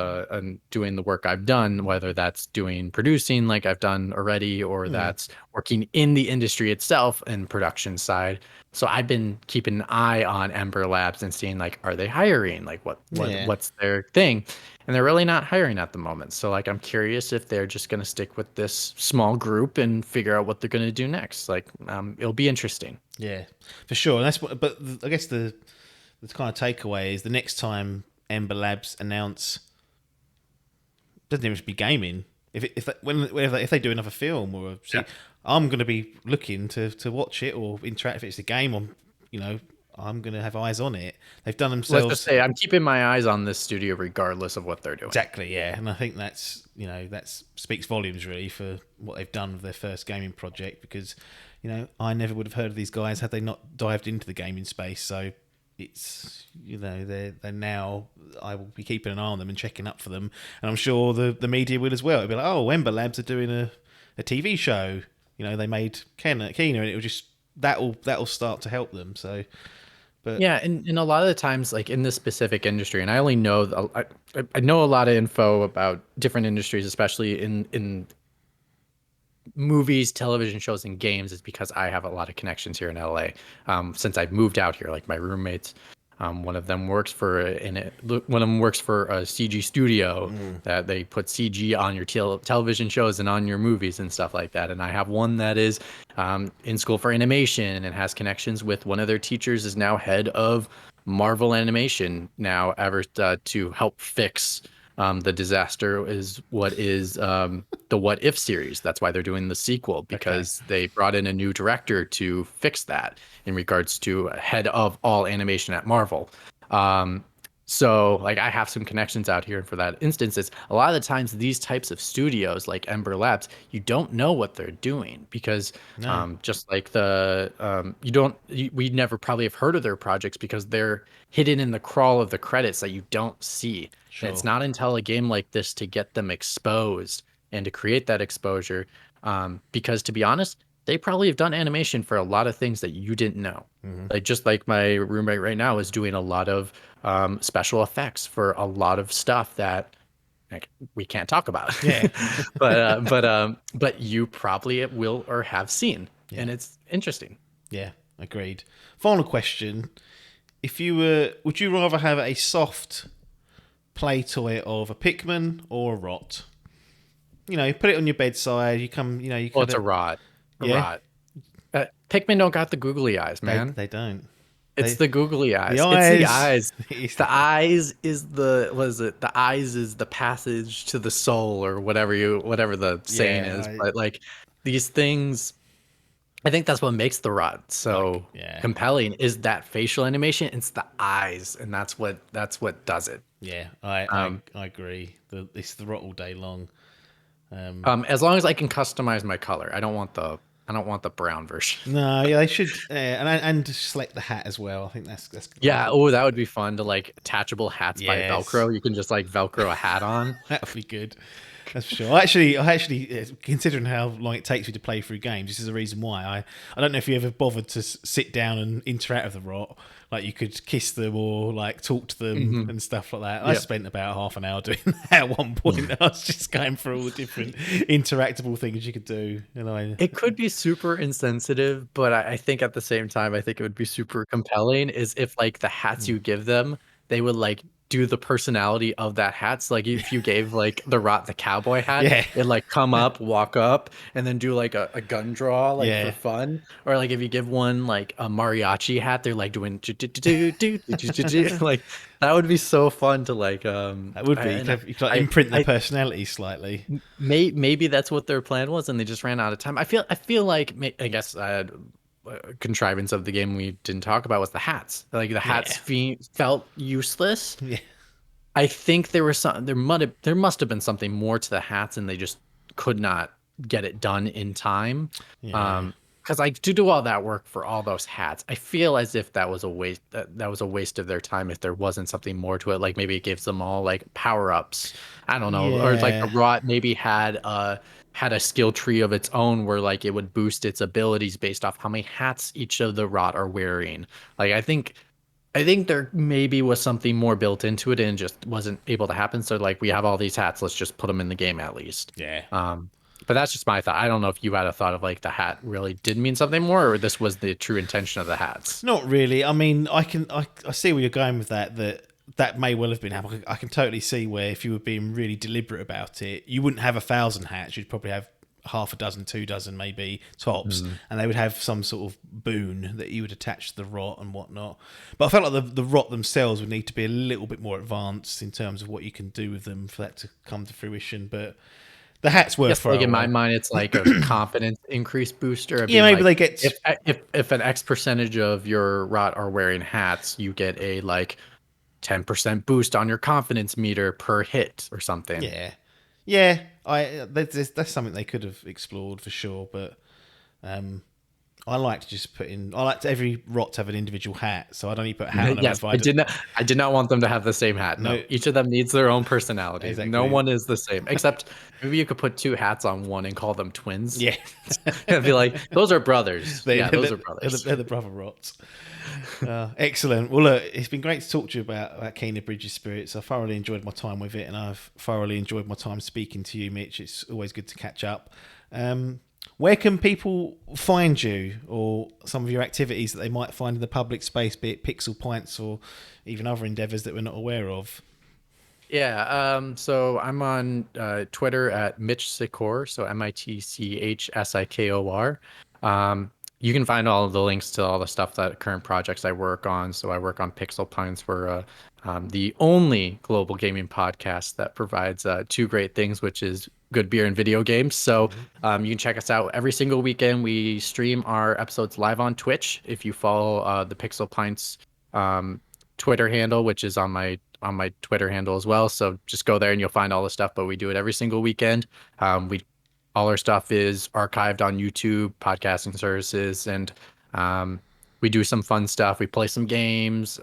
doing the work I've done, whether that's doing producing like I've done already, or that's working in the industry itself and production side. So I've been keeping an eye on Ember Labs and seeing like, are they hiring? Like what's their thing? And they're really not hiring at the moment. So like, I'm curious if they're just going to stick with this small group and figure out what they're going to do next. Like, it'll be interesting. Yeah, for sure. And but I guess the kind of takeaway is the next time Ember Labs announce, doesn't even have to be gaming. If they do another film or I'm going to be looking to watch it or interact. If it's a game, I'm going to have eyes on it. They've done themselves. Let's just say I'm keeping my eyes on this studio regardless of what they're doing. Exactly, yeah. And I think that speaks volumes really for what they've done with their first gaming project, because I never would have heard of these guys had they not dived into the gaming space. So it's they're now, I will be keeping an eye on them and checking up for them, and I'm sure the media will as well. It'll be like, oh, Ember Labs are doing a TV show. They made Kena, and it will just that'll start to help them. So. But yeah, and a lot of the times, like in this specific industry, and I only know I know a lot of info about different industries, especially in movies, television shows, and games, is because I have a lot of connections here in LA. Since I've moved out here, like my roommates, one of them works for a CG studio that they put CG on your television shows and on your movies and stuff like that. And I have one that is in school for animation and has connections with one of their teachers is now head of Marvel Animation now ever to help fix the disaster is the What If series. That's why they're doing the sequel, because they brought in a new director to fix that in regards to head of all animation at Marvel. So like I have some connections out here, and for that instance, it's a lot of the times these types of studios like Ember Labs, you don't know what they're doing because just like we never probably have heard of their projects because they're hidden in the crawl of the credits that you don't see. Sure. It's not until a game like this to get them exposed and to create that exposure, because to be honest, they probably have done animation for a lot of things that you didn't know. Like just like my roommate right now is doing a lot of special effects for a lot of stuff that we can't talk about. Yeah. but you probably will or have seen, and it's interesting. Yeah, agreed. Final question: if you would you rather have a soft play toy of a Pikmin or a Rot? Put it on your bedside. You come, Well, it's a Rot. Rot. Pikmin don't got the googly eyes, man. They don't. It's the googly eyes. The eyes. It's the eyes. The eyes is the passage to the soul, or whatever the saying is. But like these things, I think that's what makes the Rot so compelling is that facial animation. It's the eyes, and that's what does it. Yeah, I agree. It's the Rot all day long. As long as I can customize my color, I don't want the brown version. No, yeah, they should, and select the hat as well. I think that's yeah. Oh, that would be fun to like attachable hats by Velcro. You can just like Velcro a hat on. That'd be good. That's for sure. I actually, considering how long it takes me to play through games, this is the reason why. I don't know if you ever bothered to sit down and interact with the rot. Like you could kiss them or like talk to them and stuff like that. I Yep. spent about half an hour doing that at one point. I was just going through all the different interactable things you could do. It could be super insensitive, but I think at the same time, I think it would be super compelling is if like the hats you give them, they would like do the personality of that hat. So like if you gave like the Rot the cowboy hat, Yeah. it'd like come up, walk up, and then do like a gun draw like Yeah. for fun. Or like if you give one like a mariachi hat, they're like doing like that would be so fun to like That would be. You and could like imprint their personality slightly. maybe that's what their plan was and they just ran out of time. I feel like I guess contrivance of the game we didn't talk about was the hats. Like the hats felt useless. Yeah. I think there was there must have been something more to the hats and they just could not get it done in time. Yeah. Because I do all that work for all those hats. I feel as if that was a waste. That was a waste of their time if there wasn't something more to it. Like maybe it gives them all like power ups. I don't know, or like the Rot maybe had a skill tree of its own where like it would boost its abilities based off how many hats each of the Rot are wearing. Like I think there maybe was something more built into it and just wasn't able to happen. So like we have all these hats, let's just put them in the game at least. Yeah. But that's just my thought. I don't know if you had a thought of like the hat really did mean something more, or this was the true intention of the hats. Not really. I mean, I see where you're going with that. That may well have been happening. I can totally see where if you were being really deliberate about it, you wouldn't have 1,000 hats. You'd probably have half a dozen, 2 dozen, maybe tops, and they would have some sort of boon that you would attach to the Rot and whatnot. But I felt like the Rot themselves would need to be a little bit more advanced in terms of what you can do with them for that to come to fruition. But the hats were for like in my mind, it's like a confidence increase booster. Yeah, maybe like, they get if an X percentage of your Rot are wearing hats, you get a like 10% boost on your confidence meter per hit or something. Yeah. That's something they could have explored for sure. But I like to just I like every Rot to have an individual hat, so I'd only put a hat on them. Yes, I did not want them to have the same hat. No, each of them needs their own personality. Exactly. No one is the same, except maybe you could put 2 hats on one and call them twins. Yeah, and be like, those are brothers. Those are brothers. They're the brother Rots. Excellent. Well, look, it's been great to talk to you about Kena Bridges Spirits. I thoroughly enjoyed my time with it, and I've thoroughly enjoyed my time speaking to you, Mitch. It's always good to catch up. Where can people find you or some of your activities that they might find in the public space, be it Pixel Pints or even other endeavours that we're not aware of? Yeah, so I'm on Twitter at Mitch Sikor, so MITCHSIKOR. You can find all of the links to all the stuff that current projects I work on. So I work on Pixel Pints. We're the only global gaming podcast that provides 2 great things, which is good beer and video games. So you can check us out every single weekend. We stream our episodes live on Twitch. If you follow the Pixel Pints Twitter handle, which is on my Twitter handle as well. So just go there and you'll find all the stuff. But we do it every single weekend. All our stuff is archived on YouTube, podcasting services, and we do some fun stuff. We play some games,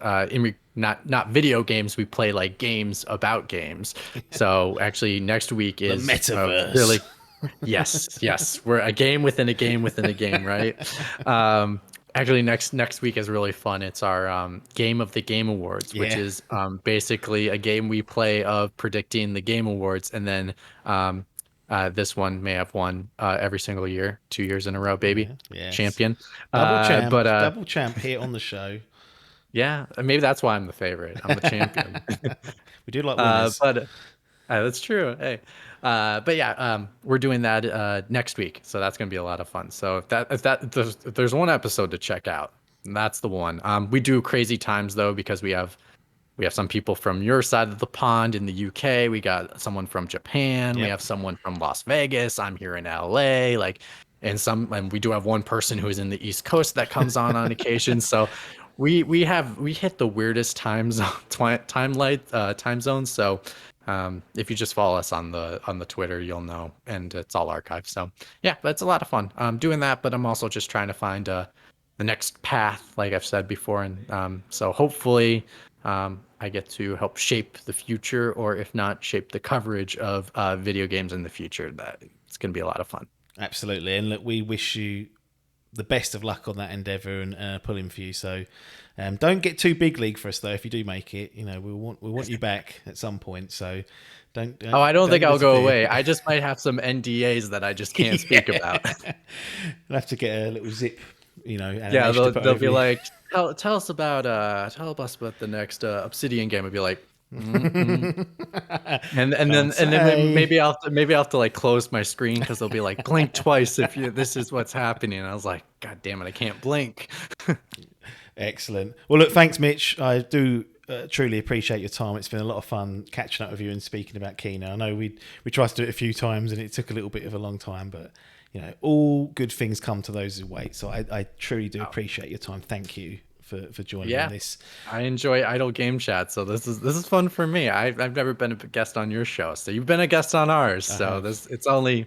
not video games. We play like games about games. So actually, next week is the metaverse. Really, yes, we're a game within a game within a game, right? Actually, next week is really fun. It's our Game of the Game Awards, which is basically a game we play of predicting the Game Awards, and then this one may have won every single year, 2 years in a row, baby. Yes. Champion. Double champ here on the show. Yeah, maybe that's why I'm the favorite. I'm the champion. We do like winners. That's true. Hey, but yeah, we're doing that next week, so that's gonna be a lot of fun. So if there's one episode to check out, that's the one. We do crazy times though, because we have some people from your side of the pond in the UK. We got someone from Japan. Yep. We have someone from Las Vegas. I'm here in LA. And we do have one person who is in the East Coast that comes on occasion. So we hit the weirdest time zones. So if you just follow us on the Twitter, you'll know, and it's all archived. So yeah, that's a lot of fun. I'm doing that, but I'm also just trying to find the next path, like I've said before, and so hopefully. I get to help shape the future, or if not, shape the coverage of video games in the future. That it's going to be a lot of fun. Absolutely. And look, we wish you the best of luck on that endeavour and pulling for you. So don't get too big league for us though. If you do make it, you know, we want you back at some point. So don't Oh, I don't think I'll go disappear. away. I just might have some NDAs that I just can't speak about. We'll have to get a little zip, you know. Yeah, animation to they'll put be over you. like, tell us about the next Obsidian game. I'd be like, and then maybe I'll have to like close my screen because they'll be like, blink twice if this is what's happening. And I was like, God damn it, I can't blink. Excellent. Well, look, thanks, Mitch. I do truly appreciate your time. It's been a lot of fun catching up with you and speaking about Kino. I know we tried to do it a few times and it took a little bit of a long time, but you know, all good things come to those who wait. So I truly do appreciate your time. Thank you for joining on this. I enjoy idle game chat, so this is fun for me. I've never been a guest on your show, so you've been a guest on ours. So it's only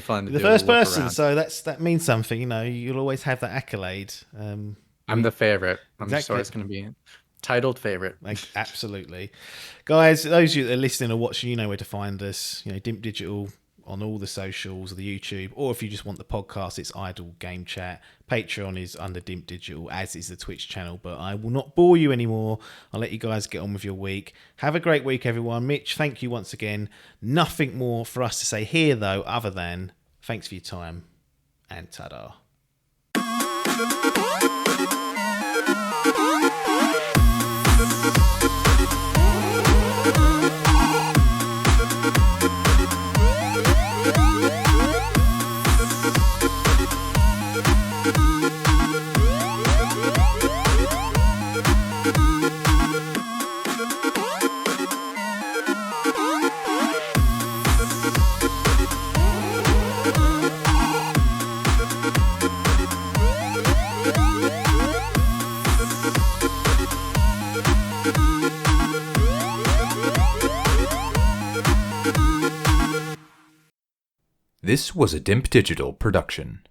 fun. The first person, so that means something. You know, you'll always have that accolade. I'm the favorite. I'm just Exactly. always going to be titled favorite. Absolutely. Guys, those of you that are listening or watching, you know where to find us. You know, Dimp Digital on all the socials, the YouTube, or if you just want the podcast, it's Idle Game Chat. Patreon is under Dimp Digital, as is the Twitch channel. But I will not bore you anymore. I'll let you guys get on with your week. Have a great week, everyone. Mitch, thank you once again. Nothing more for us to say here, though, other than thanks for your time and ta-da. This was a Dimp Digital production.